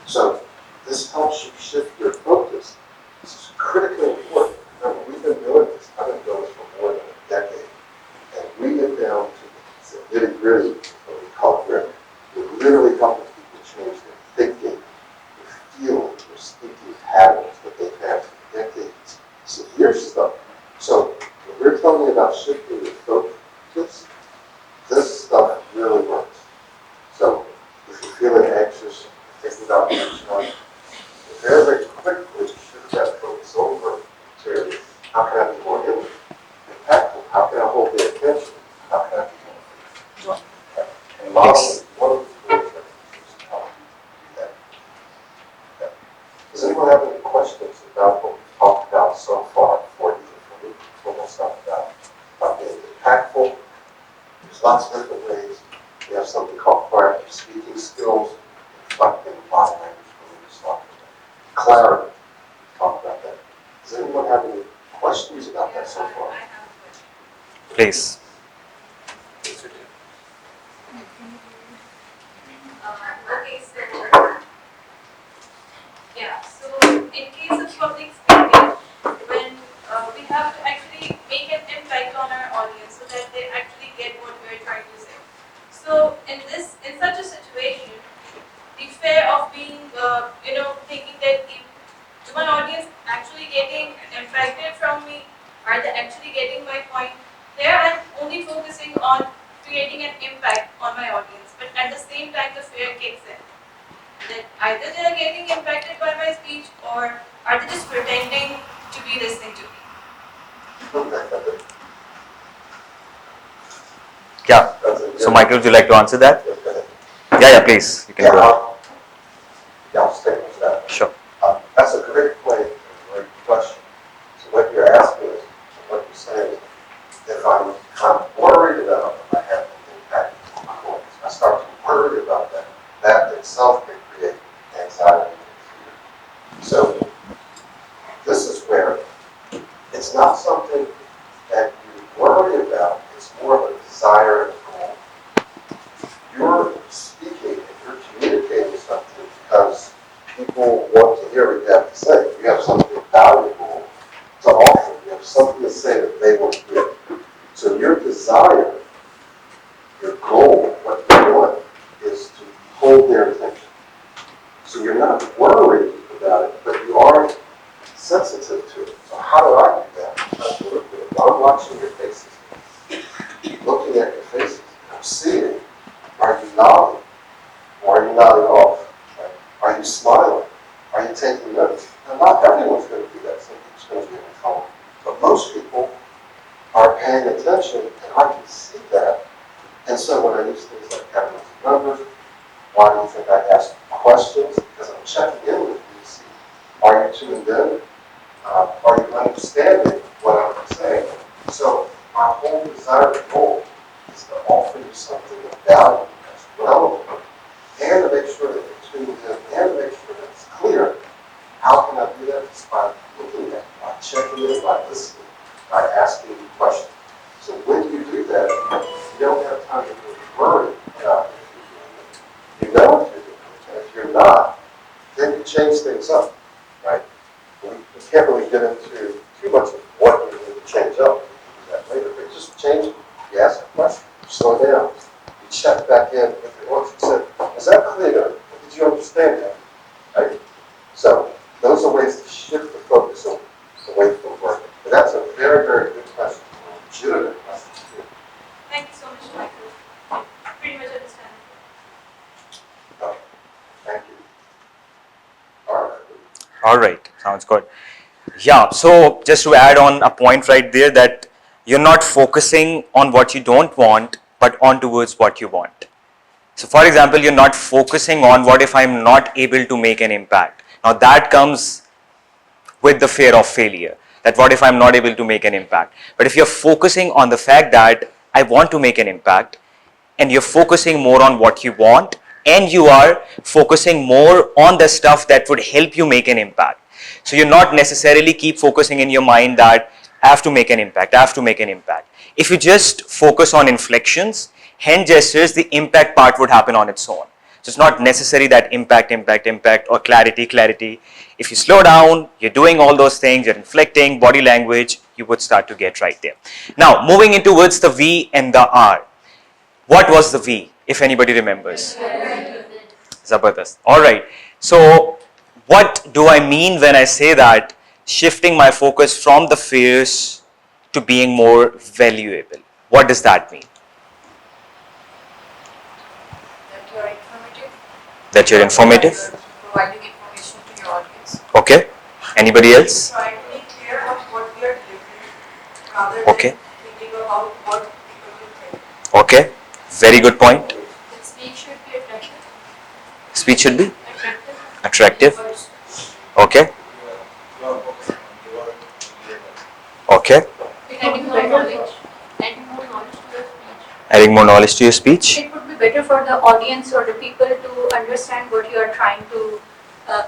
So this helps you shift your focus. This is critically important. Remember, we've been doing this. I've been doing this for more than a decade. And we get down to the nitty-gritty, what we call grit. We're literally helping people change their thinking, their feeling, their speaking patterns that they've had for decades. Severe stuff. So when we're telling you about shifting your focus, this stuff really works. So if you're feeling anxious, thinking about next one, very, very quickly shift that focus over to how can I be more lots of different ways. We have something called proactive speaking skills, reflecting body language when we just talk about clarity. Talk about that. Does anyone have any questions about that so far? Please. Okay, so yeah, so in case of public speaking, when we have to actually make an impact on our audience so that they actually get what we're trying to say. So in such a situation, the fear of being, thinking that is my audience actually getting impacted from me? Are they actually getting my point? There I'm only focusing on creating an impact on my audience, but at the same time the fear kicks in. That either they are getting impacted by my speech or are they just pretending to be listening to me? Yeah. So Michael, would you like to answer that? Yeah, please. You can go. Yeah, I'll stay with that. Sure. That's a great point, a great question. So what you're asking is, what you're saying is, if I'm worried about if I have an impact on my voice, I start to worry about that. That itself can create anxiety and fear. So this is where it's not something that you worry about. It's more of a desire and goal. You're speaking and you're communicating something because people want to hear what you have to say. You have something valuable to offer. You have something to say that they want to hear. So your desire, your goal, what you want, is to hold their attention. So you're not worried about it, but you are sensitive to it. So how do I do that? I'm watching your faces, looking at your faces. I'm seeing, are you nodding? Or are you nodding off? Right? Are you smiling? Are you taking notes? Now, not everyone's going to do that. Some people's going to be in the phone. But most people are paying attention, and I can see that. And so when I use things like counting numbers, why do you think I ask questions? Because I'm checking in with you to see, are you tuned in? Are you understanding what I'm saying? So our whole desired goal is to offer you something of value that's relevant, and to make sure that you're tuned in, and to make sure that it's clear. How can I do that? Just by looking at it, by checking in, by listening, by asking you questions. So when you do that, you don't have time to really worry about if you're doing it. You know if you're doing it, and if you're not, then you change things up, right? We can't really get into too much of what you need to change up. We can do that later, but just change it. You ask a question, you slow down, you check back in with your voice. You said, is that clear? Did you understand that? Right? So those are ways to shift the focus away from work. But that's a very, very good question, a legitimate question too. Thank you so much, Michael. Pretty much understand. Oh, thank you. All right. All right. Sounds good. Yeah. So just to add on a point right there, that you're not focusing on what you don't want, but on towards what you want. So for example, you're not focusing on what if I'm not able to make an impact. Now that comes with the fear of failure, that what if I'm not able to make an impact. But if you're focusing on the fact that I want to make an impact, and you're focusing more on what you want, and you are focusing more on the stuff that would help you make an impact. So you're not necessarily keep focusing in your mind that I have to make an impact, I have to make an impact. If you just focus on inflections, hand gestures, the impact part would happen on its own. So it's not necessary that impact, or clarity. If you slow down, you're doing all those things, you're inflecting, body language, you would start to get right there. Now, moving into towards the V and the R. What was the V, if anybody remembers? Zabardast. All right. So, what do I mean when I say that shifting my focus from the fears to being more valuable? What does that mean? That you're informative. That you're informative? Providing information to your audience. Okay. Anybody else? Try to be clear of what we are delivering rather Okay. than thinking about what people will think. Okay. Very good point. The speech should be attractive. Speech should be Attractive. attractive. Okay. Okay. Adding more knowledge. Adding more knowledge to your speech. Adding more knowledge to your speech. It would be better for the audience or the people to understand what you are trying to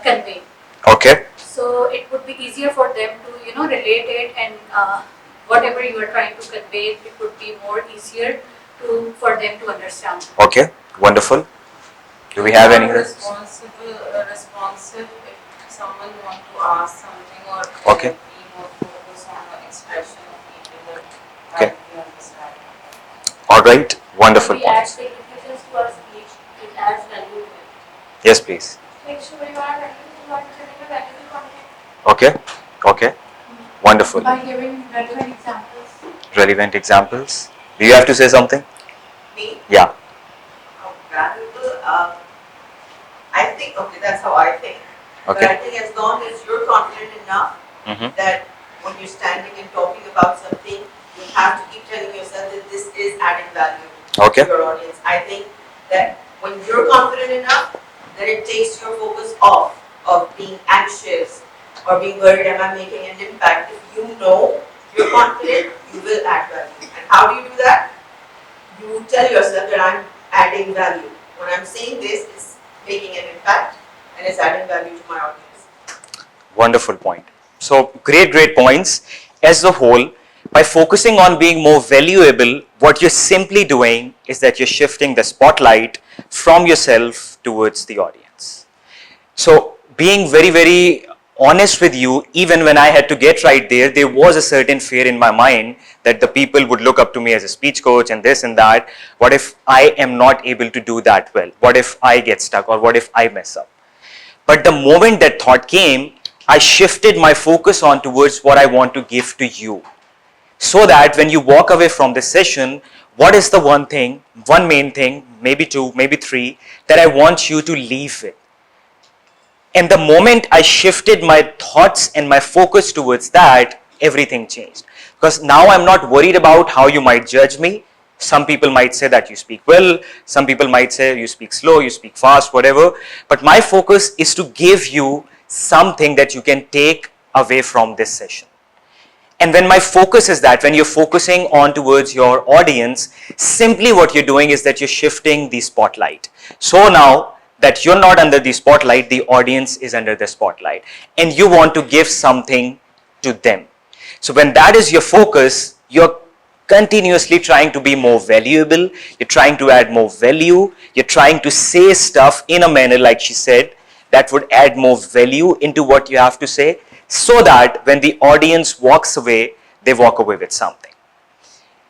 convey. Okay. So it would be easier for them to, relate it, and whatever you are trying to convey, it would be more easier for them to understand. Okay. Wonderful. Do we have any? Responsive if someone wants to ask something or Okay. be more focused on the expression of people that Okay. we understand. All right. Wonderful We add points. significance to our speech, it adds value to it. Yes, please. Make sure you are presenting a valuable content. Okay. Okay. Wonderful. By giving relevant examples. Relevant examples. Do you have to say something? Me? Yeah. Valuable, I think, okay, that's how I think. But I Okay. think as long as you're confident enough Mm-hmm. that when you're standing and talking about something, you have to keep telling yourself that this is adding value Okay. to your audience. I think that when you're confident enough, then it takes your focus off of being anxious or being worried, am I making an impact? If you know you're confident, you will add value. And how do you do that? You tell yourself that I'm adding value. When I'm saying this, it's making an impact and it's adding value to my audience. Wonderful point. So great points. As a whole, by focusing on being more valuable, what you're simply doing is that you're shifting the spotlight from yourself towards the audience. So being very honest with you, even when I had to get right there was a certain fear in my mind that the people would look up to me as a speech coach and this and that. What if I am not able to do that well? What if I get stuck, or what if I mess up? But the moment that thought came, I shifted my focus on towards what I want to give to you. So that when you walk away from this session, what is the one main thing, maybe two, maybe three, that I want you to leave with? And the moment I shifted my thoughts and my focus towards that, everything changed. Because now I'm not worried about how you might judge me. Some people might say that you speak well, some people might say you speak slow, you speak fast, whatever. But my focus is to give you something that you can take away from this session. And when my focus is that, when you're focusing on towards your audience, simply what you're doing is that you're shifting the spotlight. So now that you're not under the spotlight, the audience is under the spotlight. And you want to give something to them. So when that is your focus, you're continuously trying to be more valuable, you're trying to add more value, you're trying to say stuff in a manner, like she said, that would add more value into what you have to say, so that when the audience walks away, they walk away with something.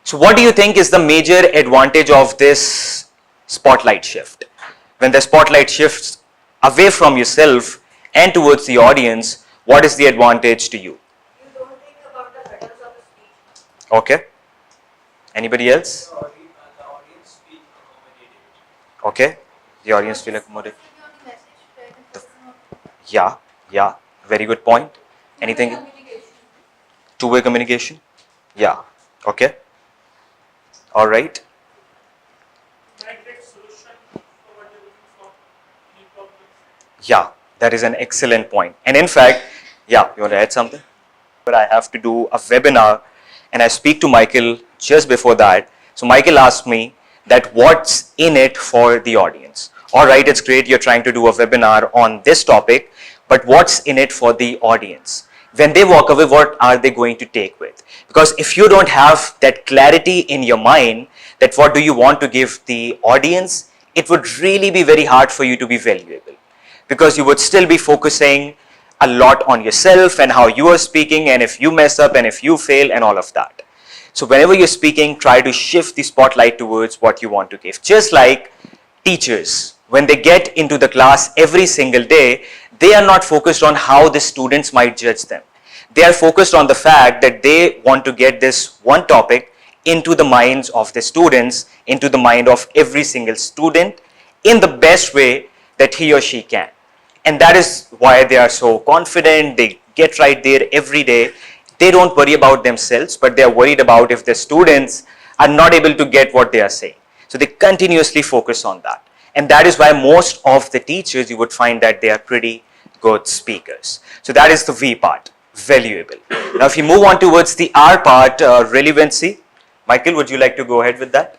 So what do you think is the major advantage of this spotlight shift? When the spotlight shifts away from yourself and towards the audience, what is the advantage to you? You don't think about the hurdles of the speech. Okay. Anybody else? The audience feel accommodated. Okay. The audience feel accommodated. Yeah. Very good point. Anything? Two-way communication? Yeah. Okay. All right. Direct solution for what you're looking for, any problem. Yeah, that is an excellent point. And in fact, yeah, you want to add something? But I have to do a webinar, and I speak to Michael just before that. So Michael asked me that what's in it for the audience. All right, it's great you're trying to do a webinar on this topic, but what's in it for the audience? When they walk away, what are they going to take with? Because if you don't have that clarity in your mind, that what do you want to give the audience, it would really be very hard for you to be valuable. Because you would still be focusing a lot on yourself and how you are speaking, and if you mess up and if you fail and all of that. So whenever you're speaking, try to shift the spotlight towards what you want to give. Just like teachers, when they get into the class every single day, they are not focused on how the students might judge them. They are focused on the fact that they want to get this one topic into the minds of the students, into the mind of every single student in the best way that he or she can. And that is why they are so confident. They get right there every day. They don't worry about themselves, but they are worried about if the students are not able to get what they are saying. So they continuously focus on that. And that is why most of the teachers, you would find that they are pretty good speakers. So that is the V part, valuable. Now if you move on towards the R part, relevancy. Michael, would you like to go ahead with that?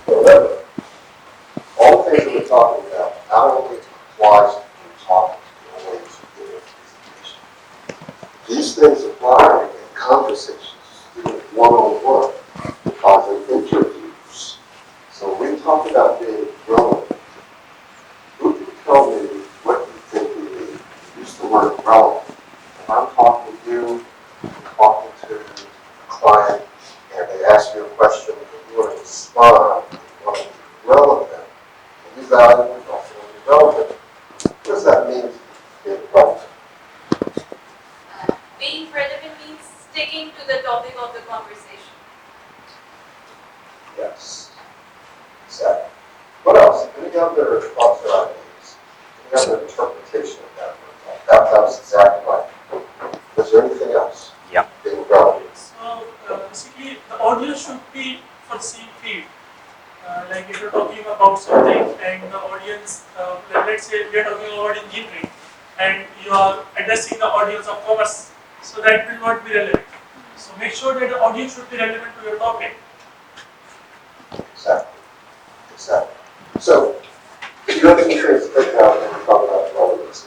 Remember, all the things that we're talking about not only applies to talking to the way to give a presentation. These things apply in conversations, one-on-one, because in interviews. So when we talk about being relevant, who can tell me what you think we mean? Use the word relevant. If I'm talking to you, talking to a client, and they ask you a question, and you want to respond, you want to be relevant, and you value it, also want to be relevant. What does that mean to be relevant? Being relevant means sticking to the topic of the conversation. Yes. Exactly. What else? Any other thoughts or ideas? Any other interpretation of that word? That was exactly right. Was there anything else? Yeah. Being relevant. So basically, the audio should be for the same field. Like if you're talking about something and the audience, let's say we are talking about engineering, and you are addressing the audience of commerce, so that will not be relevant. So make sure that the audience should be relevant to your topic. Exactly. Exactly. So, if you have any things to take out when we talk about relevancy,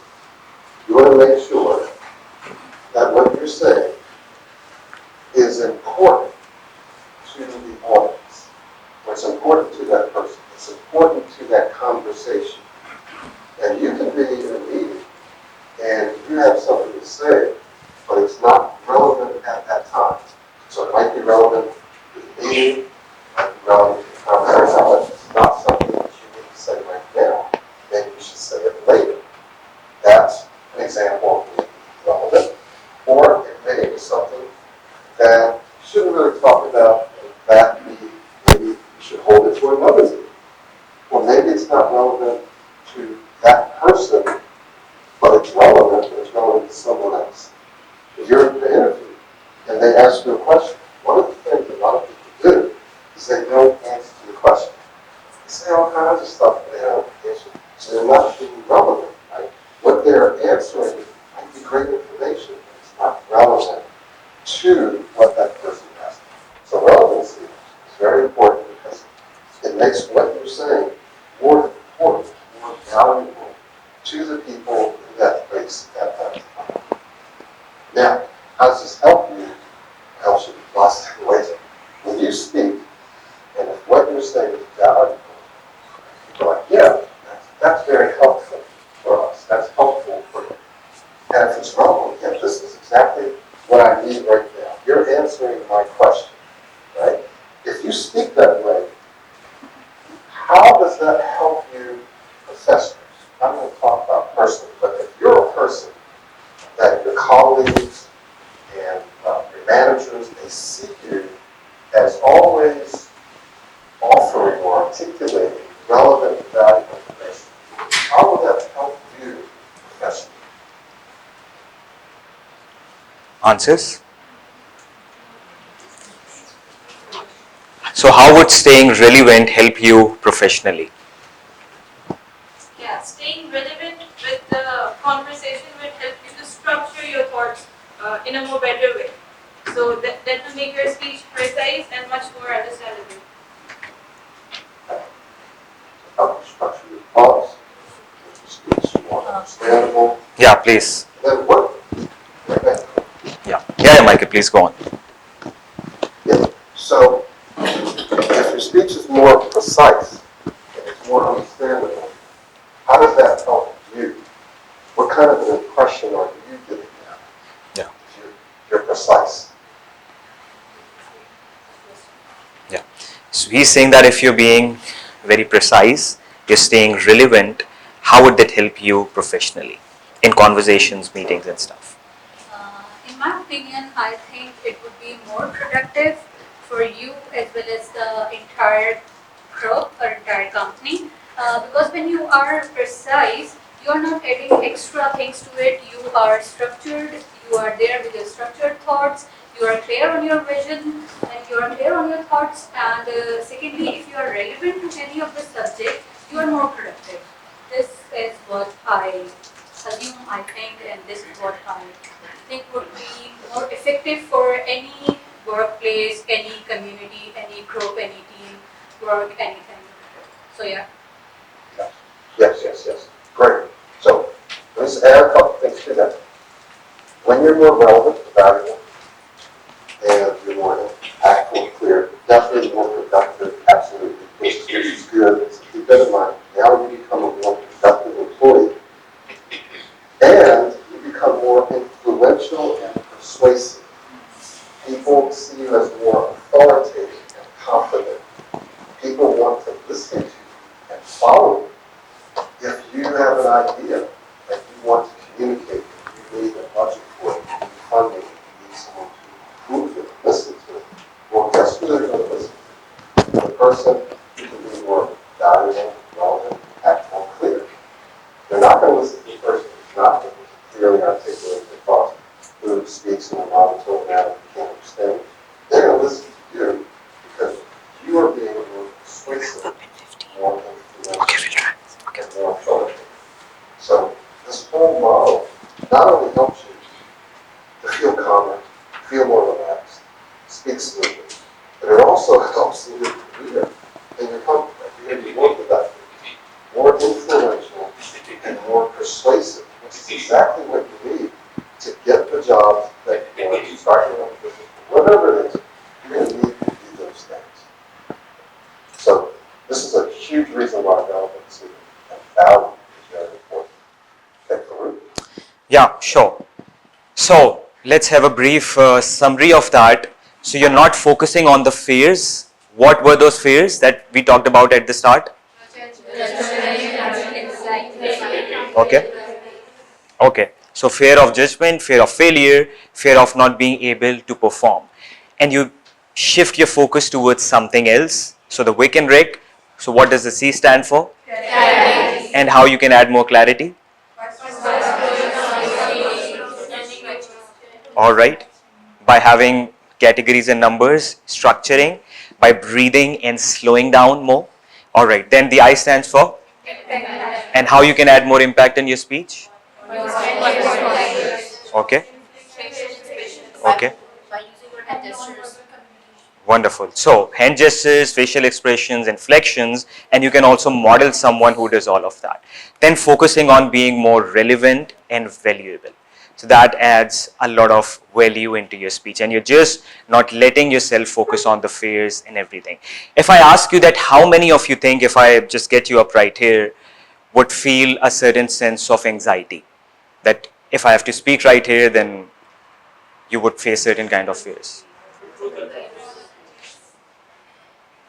you want to make sure that what you're saying is important to the audience. It's important to that person. It's important to that conversation. And you can be in a meeting and you have something to say, but it's not relevant at that time. So it might be relevant to the meeting, it might be relevant to the conversation, but it's not something that you need to say right now. Maybe you should say it later. That's an example of being relevant. Or it may be something that you shouldn't really talk about that meeting. Maybe you should hold it to another meeting. Or maybe it's not relevant to that person, but it's relevant to someone else. If you're in the interview and they ask you a question, one of the things a lot of people do is they don't answer the question. They say all kinds of stuff, but they don't answer. So they're not being relevant, right? What they're answering might be great information, but it's not relevant to what that person has. So relevancy is very important because it makes what you're saying more important, more valuable to the people in that place at that time. Now, how does this help you? It helps you in lots of ways. When you speak, and if what you're saying is valuable, people are like, yeah, that's very helpful for us. That's helpful for you. And if it's wrong, yeah, this is exactly what I need right now. You're answering my question, right? If you speak that way, how does that help you professionally? I'm going to talk about personally, but if you're a person that your colleagues and your managers, they see you as always offering or articulating relevant and valuable information, how will that help you professionally? Answers? So how would staying relevant help you professionally? Yeah, staying relevant with the conversation will help you to structure your thoughts in a more better way. So that will make your speech precise and much more understandable. Help you structure your thoughts, make your speech more understandable. Yeah, please. Then what? Yeah, Michael, please go on. Yeah. So if your speech is more precise and it's more understandable, how does that help you? What kind of an impression are you giving out? Yeah. If you're precise. Yeah. So he's saying that if you're being very precise, you're staying relevant, how would that help you professionally in conversations, meetings, and stuff? In my opinion, I think it would be more productive for you as well as the entire group or entire company. Because when you are precise, you are not adding extra things to it. You are structured, you are there with your structured thoughts, you are clear on your vision, and you are clear on your thoughts. And secondly, if you are relevant to any of the subject, you are more productive. This is what I assume, I think, and this is what I think would be more effective for any workplace, any community, any group, any team. work, anything. So yeah. Yes. Great. So let's add a couple things to that. When you're more relevant, valuable, and you're more impactful and clear, definitely more productive, absolutely. This is good. So keep that in mind. Now you become a more productive employee, and you become more influential and persuasive. People see you as more authoritative and confident. People want to listen to you and follow you. If you have an idea that you want to communicate, you need a budget for it, you need funding, you need someone to prove it, listen to it. Well, guess who they're going to listen to? The person who can be more valuable, relevant, impactful, and clear. They're not going to listen to the person who's not going to clearly articulate their thoughts, who speaks in a monotone manner you can't understand. They're going to listen to you because you are being more persuasive, more influential, and more authoritative. So this whole model not only helps you to feel calmer, feel more relaxed, speak smoothly, but it also helps in your career and your company. You're going to be more productive, more influential, and more persuasive, which is exactly what you need to get the jobs that you want to start your own business. Whatever it is, you're going to need to do those things. So this is a huge reason why relevancy and value is very important. Okay, Farrukh? Yeah, sure. So let's have a brief summary of that. So you're not focusing on the fears. What were those fears that we talked about at the start? Okay. Okay. So fear of judgment, fear of failure, fear of not being able to perform. And you shift your focus towards something else. So the wick and Rick. So what does the C stand for? Clarity. And how you can add more clarity? All right. By having categories and numbers, structuring, by breathing and slowing down more. All right. Then the I stands for? And how you can add more impact in your speech? Okay. Okay. Wonderful. So hand gestures, facial expressions, inflections, and you can also model someone who does all of that. Then focusing on being more relevant and valuable. So that adds a lot of value into your speech, and you're just not letting yourself focus on the fears and everything. If I ask you that, how many of you think, if I just get you up right here, would feel a certain sense of anxiety? That if I have to speak right here, then you would face certain kind of fears.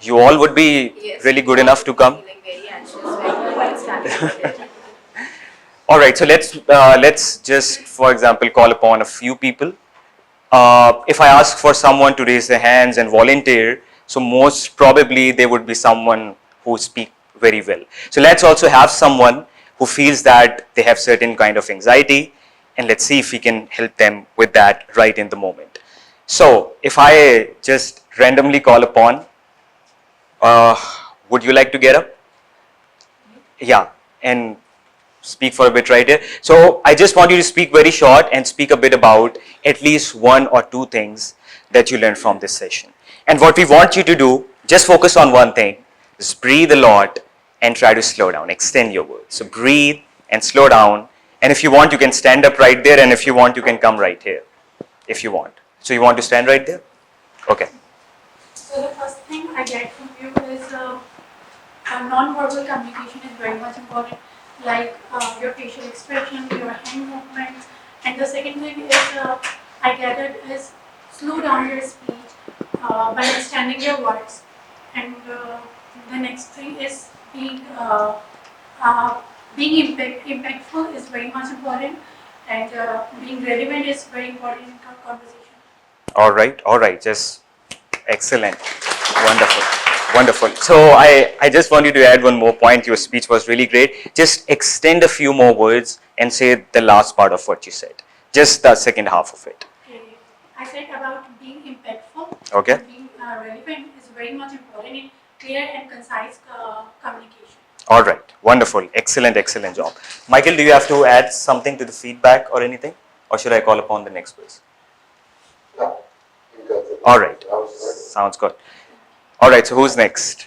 You all would be really good enough to come. All right, so let's just, for example, call upon a few people. If I ask for someone to raise their hands and volunteer, so most probably there would be someone who speak very well. So let's also have someone who feels that they have certain kind of anxiety, and let's see if we can help them with that right in the moment. So if I just randomly call upon, would you like to get up? Yeah, and speak for a bit right here. So I just want you to speak very short and speak a bit about at least one or two things that you learned from this session. And what we want you to do, just focus on one thing, just breathe a lot and try to slow down, extend your words. So breathe and slow down. And if you want, you can stand up right there, and if you want, you can come right here, if you want. So you want to stand right there? Okay. So the first thing I get from you is non-verbal communication is very much important, like your facial expression, your hand movements. And the second thing is I get it is slow down your speech by understanding your words. And the next thing is being impactful is very much important, and being relevant is very important in conversation. All right, just excellent, wonderful, wonderful. So I just want you to add one more point. Your speech was really great. Just extend a few more words and say the last part of what you said. Just the second half of it. Okay. I said about being impactful. Okay. And being relevant is very much important in clear and concise communication. All right, wonderful, excellent, excellent job. Michael, do you have to add something to the feedback or anything, or should I call upon the next person? No, you got it. All right, That was sounds good. All right, so who's next?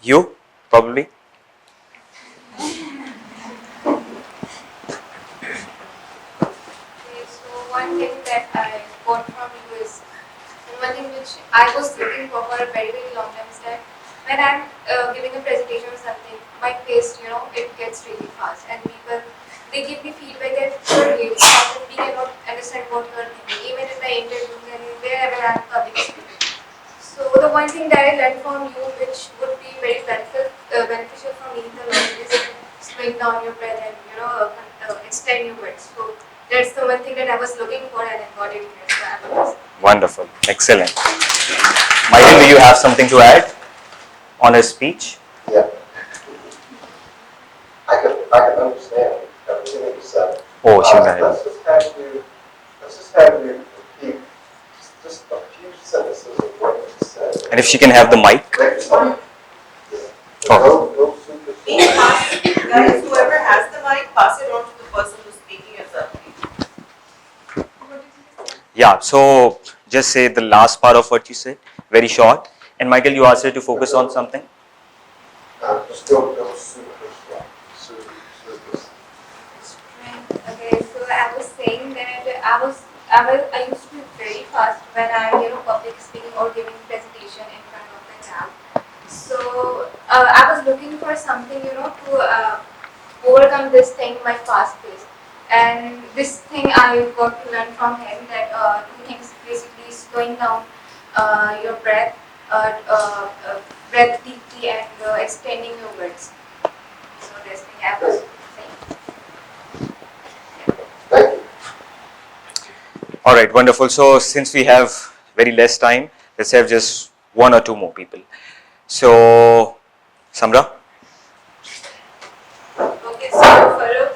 You probably. Okay, so one thing that I got from you is, and one thing which I was looking for a very, very long time is that when I'm giving a presentation or something, my pace, it gets really fast, and people, they give me feedback that you're really fast and we cannot understand what you're thinking, even in the interviews and wherever I'm public speaking. So the one thing that I learned from you, which would be very beneficial for me in the long run, is slowing down your breath and extend your words. So that's the one thing that I was looking for and I got it here. So I'm amazed. Wonderful, excellent. Michael, do you have something to add on his speech? Yeah. I can understand everything that you said. Oh, Shivnani. Let's just have you repeat just a few sentences of what you said. And if she can have the mic. Go super Can you pass, guys, whoever has the mic, pass it on to the person who's speaking yourself, please. Yeah, so just say the last part of what you said, very short. And Michael, you asked her to focus on something. Just go super slow. Super. Okay, so I was saying that I used to be very fast when I public speaking or giving presentation in front of the crowd. So I was looking for something to overcome this thing, my fast pace. And this thing I got to learn from him that two things basically slowing down your breath, breath deeply and extending your words. So this thing I was saying. Thank you. All right, wonderful. So since we have very less time, let's have just one or two more people. So, Samra? Okay, so Farrukh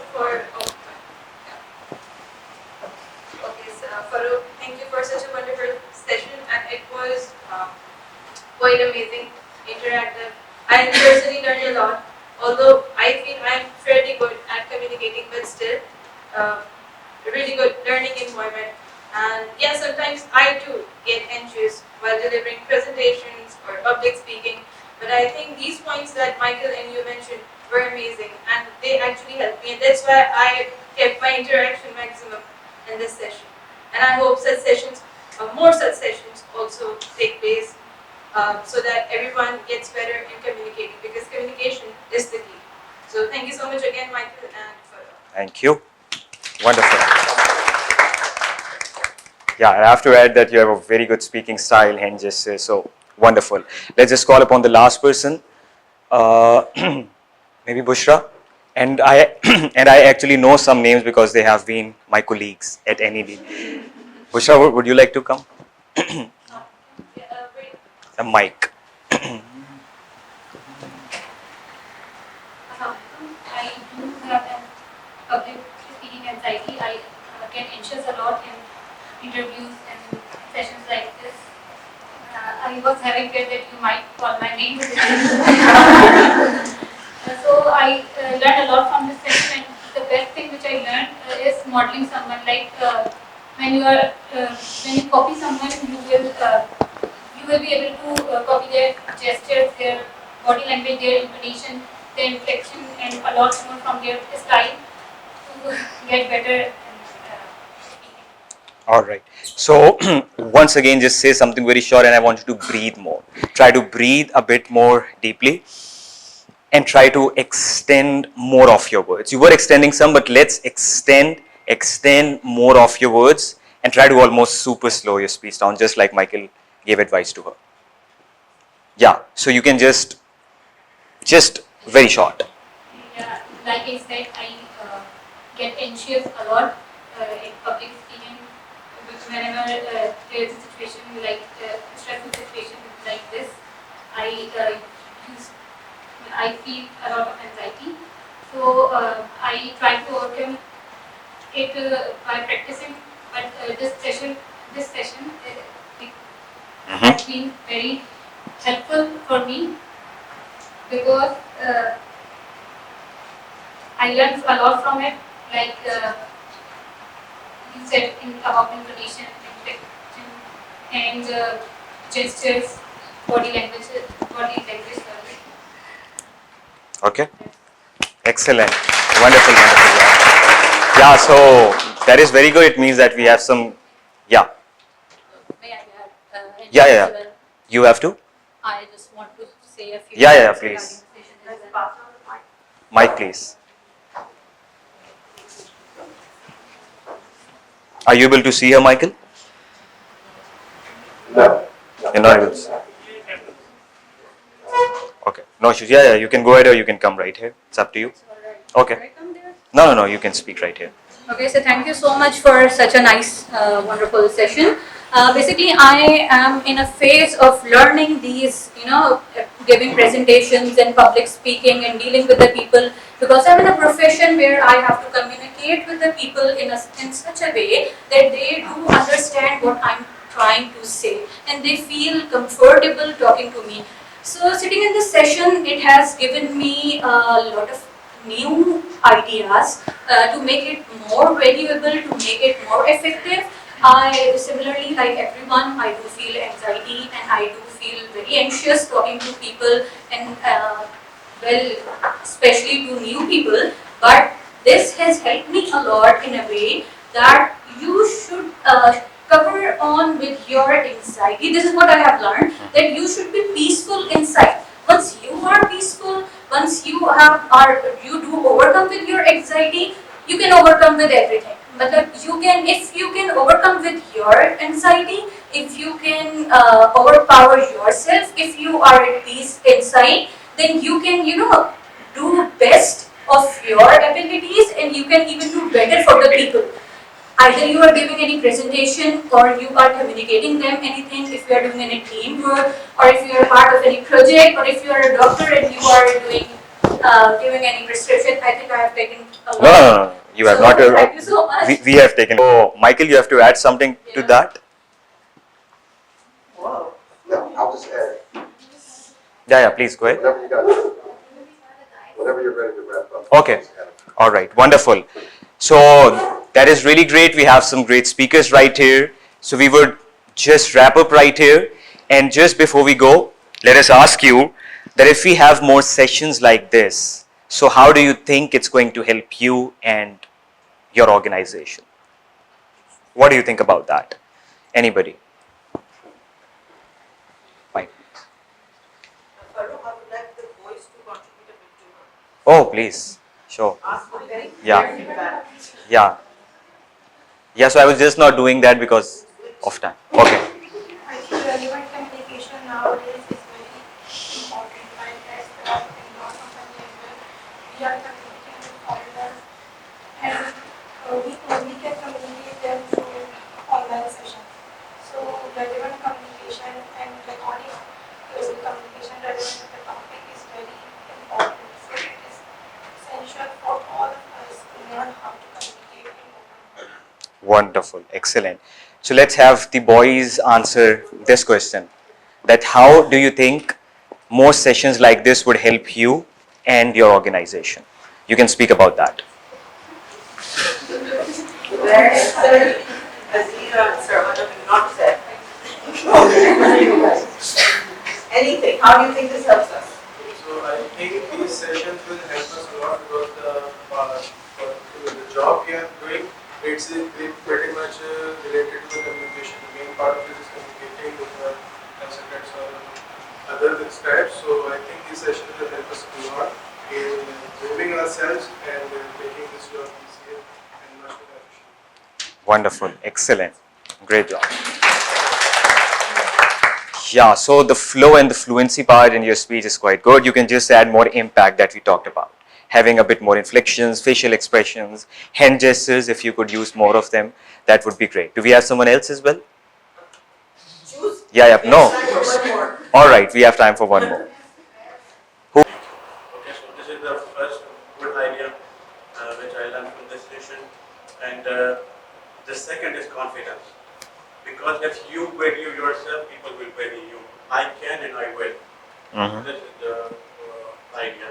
Farrukh, thank you for such a wonderful session, and it was quite amazing, interactive. I personally learned a lot, although I feel I'm fairly good at communicating, but still, really good learning environment. And yeah, sometimes I too get anxious while delivering presentations or public speaking, but I think these points that Michael and you mentioned were amazing, and they actually helped me, and that's why I kept my interaction maximum in this session. And I hope such sessions, more such sessions also take place so that everyone gets better in communicating, because communication is the key. So thank you so much again, Michael and Farrukh. Thank you. Wonderful. Yeah, I have to add that you have a very good speaking style, hand gestures, so wonderful. Let's just call upon the last person, maybe Bushra. And I and I actually know some names because they have been my colleagues at NED. Bushra, would you like to come? The mic. I do have an public speaking anxiety. I get anxious a lot in interviews and sessions like this. I was having fear that you might call my name. So I learned a lot from this session, and the best thing which I learned is modeling someone. Like when you copy someone, you will be able to copy their gestures, their body language, their intonation, their inflection, and a lot more from their style to get better. All right. So once again, just say something very short, and I want you to breathe more. Try to breathe a bit more deeply, and try to extend more of your words. You were extending some, but let's extend more of your words, and try to almost super slow your speech down, just like Michael gave advice to her. Yeah. So you can just very short. Yeah, like I said, I get anxious a lot in public speaking whenever there is a situation like stressful situation like this. I I feel a lot of anxiety. So I try to overcome it by practicing. But this session has been very helpful for me because I learned a lot from it. Like you said about intonation, inflection, and gestures. body language learning. Okay. Excellent. Wonderful, wonderful. Yeah, so that is very good. It means that we have some, yeah. May I add anything Yeah, as yeah, yeah. well? You have to? I just want to say a few Yeah, yeah, words please. regarding the session as Let's well. pass on the mic. Mic, please. Are you able to see her, Michael? No. You're not able to see. Okay. No issues. Yeah, yeah. You can go ahead or you can come right here. It's up to you. Okay. Should I come there? No, no, no. You can speak right here. Okay, so thank you so much for such a nice, wonderful session. Basically, I am in a phase of learning these, giving presentations and public speaking and dealing with the people, because I'm in a profession where I have to communicate with the people in such a way that they do understand what I'm trying to say and they feel comfortable talking to me. So sitting in this session, it has given me a lot of new ideas to make it more valuable, to make it more effective. I similarly, like everyone, I do feel anxiety and I do feel very anxious talking to people and well, especially to new people. But this has helped me a lot in a way that you should cover on with your anxiety. This is what I have learned, that you should be peaceful inside. Once you are peaceful, once you do overcome with your anxiety, you can overcome with everything. But if you can overcome with your anxiety, if you can overpower yourself, if you are at peace inside, then you can, do best of your abilities and you can even do better for the people. Either you are giving any presentation or you are communicating them anything, if you are doing any teamwork or if you are part of any project or if you are a doctor and you are giving any prescription. I think I have taken a lot. No, no, no. You have So, not. thank you so much. We have taken. Oh, Michael, you have to add something to Yeah. that. Whoa. No, I'll just add, Yeah, yeah. Please go ahead. whenever you guys, whenever you're ready to wrap up. Okay. just add it. All right. Wonderful. So that is really great. We have some great speakers right here. So we would just wrap up right here. And just before we go, let us ask you that if we have more sessions like this, so how do you think it's going to help you and your organization? What do you think about that? Anybody? Fine. Farrukh, I would like the voice to contribute a bit to her. Oh, please. Sure. Ask for very Yeah. clear feedback. Yeah. Yeah, so I was just not doing that because of time. Okay. I think relevant communication nowadays is very important. Like as in our company as well, we are communicating with foreigners and we only can communicate them through online sessions. So relevant communication and recording the communication relevant to the topic is very important. So it is essential for all of us to learn how to communicate in open. Wonderful. Excellent. So let's have the boys answer this question. That how do you think more sessions like this would help you and your organization? You can speak about that. Very excellent. A zero answer, one of you not said. Anything, how do you think this helps us? So I think these sessions will help us a lot because the job we are doing, it's pretty much related to the communication. The main part of it is communicating with the consultants or other scribes. So I think these sessions will help us a lot in improving ourselves and making this job easier and much more efficient. Wonderful. Excellent. Great job. Yeah, so the flow and the fluency part in your speech is quite good. You can just add more impact that we talked about. Having a bit more inflections, facial expressions, hand gestures, if you could use more of them, that would be great. Do we have someone else as well? Choose. Yeah, yeah, We no. have time for one more. All right, we have time for one more. Okay, so this is the first good idea which I learned from this session, and the second is confidence. Because if you value yourself, people will value you. I can and I will. This is the idea.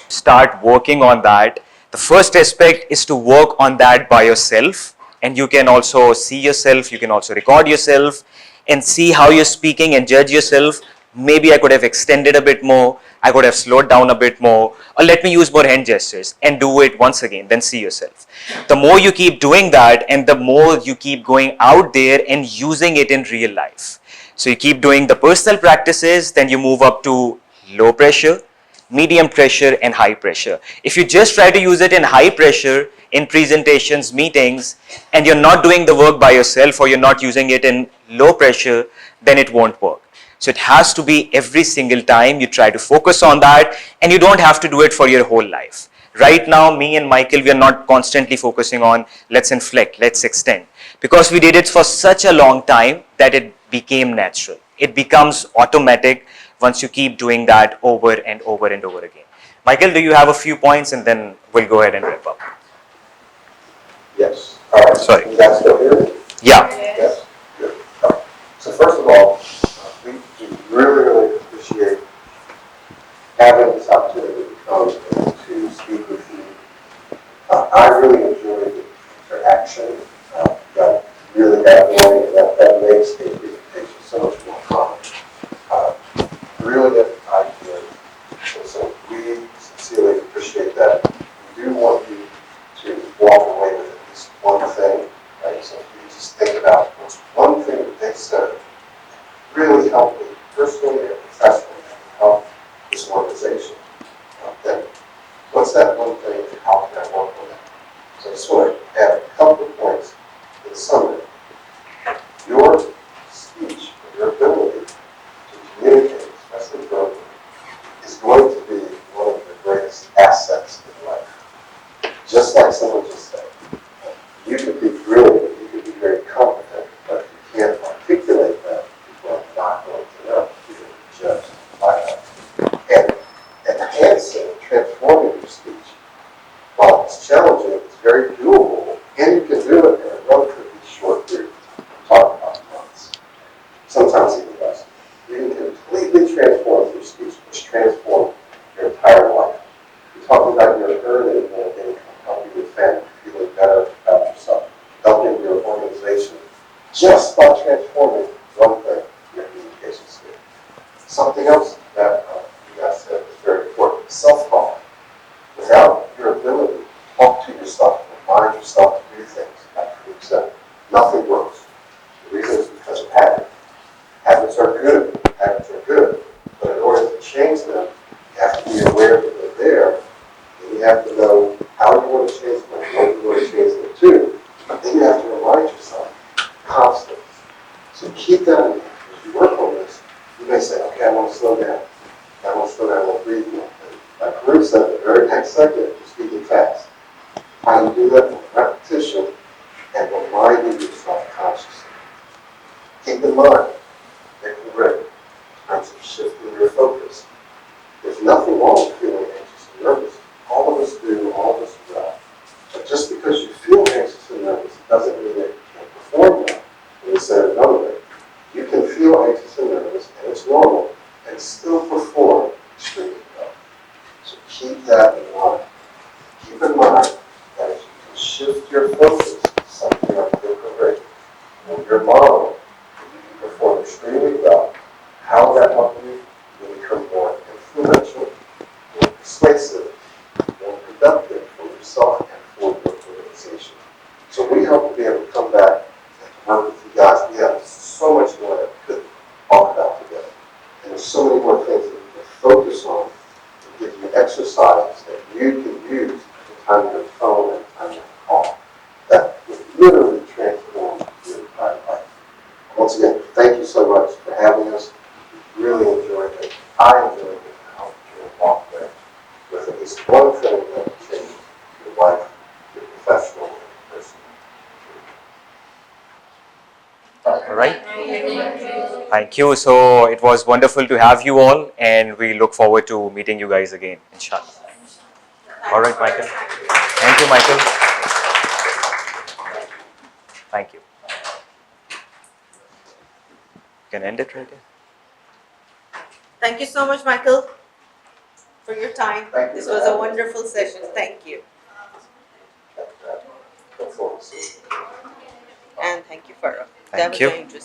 Start working on that. The first aspect is to work on that by yourself, and you can also see yourself, you can also record yourself and see how you're speaking and judge yourself maybe I could have extended a bit more, I could have slowed down a bit more, or let me use more hand gestures and do it once again, then see yourself. The more you keep doing that and the more you keep going out there and using it in real life. So you keep doing the personal practices, then you move up to low pressure, medium pressure and high pressure. If you just try to use it in high pressure in presentations, meetings, and you're not doing the work by yourself or you're not using it in low pressure, then it won't work. So it has to be every single time you try to focus on that, and you don't have to do it for your whole life. Right now, me and Michael, we are not constantly focusing on let's inflect, let's extend, because we did it for such a long time that it became natural. It becomes automatic once you keep doing that over and over and over again. Michael, do you have a few points and then we'll go ahead and wrap up? Yes. Sorry. You guys still hear me? Yeah. Yes. Good. So first of all, we do really appreciate having this opportunity to come and to speak with you. I really enjoy the interaction that really have going, and that makes a presentation so much more fun. Really get the idea, and so we sincerely appreciate that. We do want you to walk away with at least one thing, right? So if you just think about what's one thing that they said really helped me personally and professionally and help this organization, then what's that one thing and how can I work on it? So I just want to add a couple of points in summary. Your speech, your ability to communicate, especially verbally, is going to be one of the greatest assets in life. Just like someone just said, you could be brilliant, you could be very competent, but if you can't articulate that, people are not going to know. You're going to be judged by that. And enhancing, transforming your speech, while it's challenging, it's very doable, and you can do it in a relatively short period of time. I'm talking about months, sometimes even less. You can completely transform your speech, which transform your entire life. You're talking about your earning more income, helping your family, feeling better about yourself, helping your organization, just by transforming one thing, your communication skill. Something else that you guys said is very important, self-talk. Without your ability to talk to yourself, remind yourself to do things, like Farrukh said, nothing works. The reason is because of habit. Habits are good. Habits are good. But in order to change them, you have to be aware that they're there. And you have to know how you want to change them, what you want to change them to. But then you have to remind yourself constantly. So keep that in mind. As you work on this, you may say, okay, I want to slow down. I want to slow down, I want to breathe more. Like Farrukh said, the very next second, you're speaking fast. How you do that with repetition and reminding yourself consciously. Keep in mind, making break in terms of shifting your focus. There's nothing wrong with feeling anxious and nervous. All of us do, all of us do that. But just because you feel anxious and nervous doesn't mean that you can't perform well. Let me say it another way. You can feel anxious and nervous, and it's normal, and still perform extremely well. So keep that in mind. Keep in mind that if you can shift your focus to something like paper rate or your model, you can perform extremely well. How will that help you? You'll become more influential, more persuasive, more productive for yourself and for your organization. So we hope to be able to come back and work with you guys. We have so much more that we could talk about together. And there's so many more things that we can focus on to give you exercise that you can use to time your phone and time your call. That will literally transform your entire life. Once again, thank you so much for having us. We really enjoyed it. I enjoyed it. I hope you'll walk there with at least one thing that will change your life, your professional and personal. All right. Thank you. So it was wonderful to have you all, and we look forward to meeting you guys again, inshallah. All right, Michael. Thank you, Michael. Thank you. You can end it right here. Thank you so much, Michael, for your time. Thank you. This was a wonderful session. Thank you. Look forward to seeing you. And thank you, Farrukh. Thank That was you. very interesting.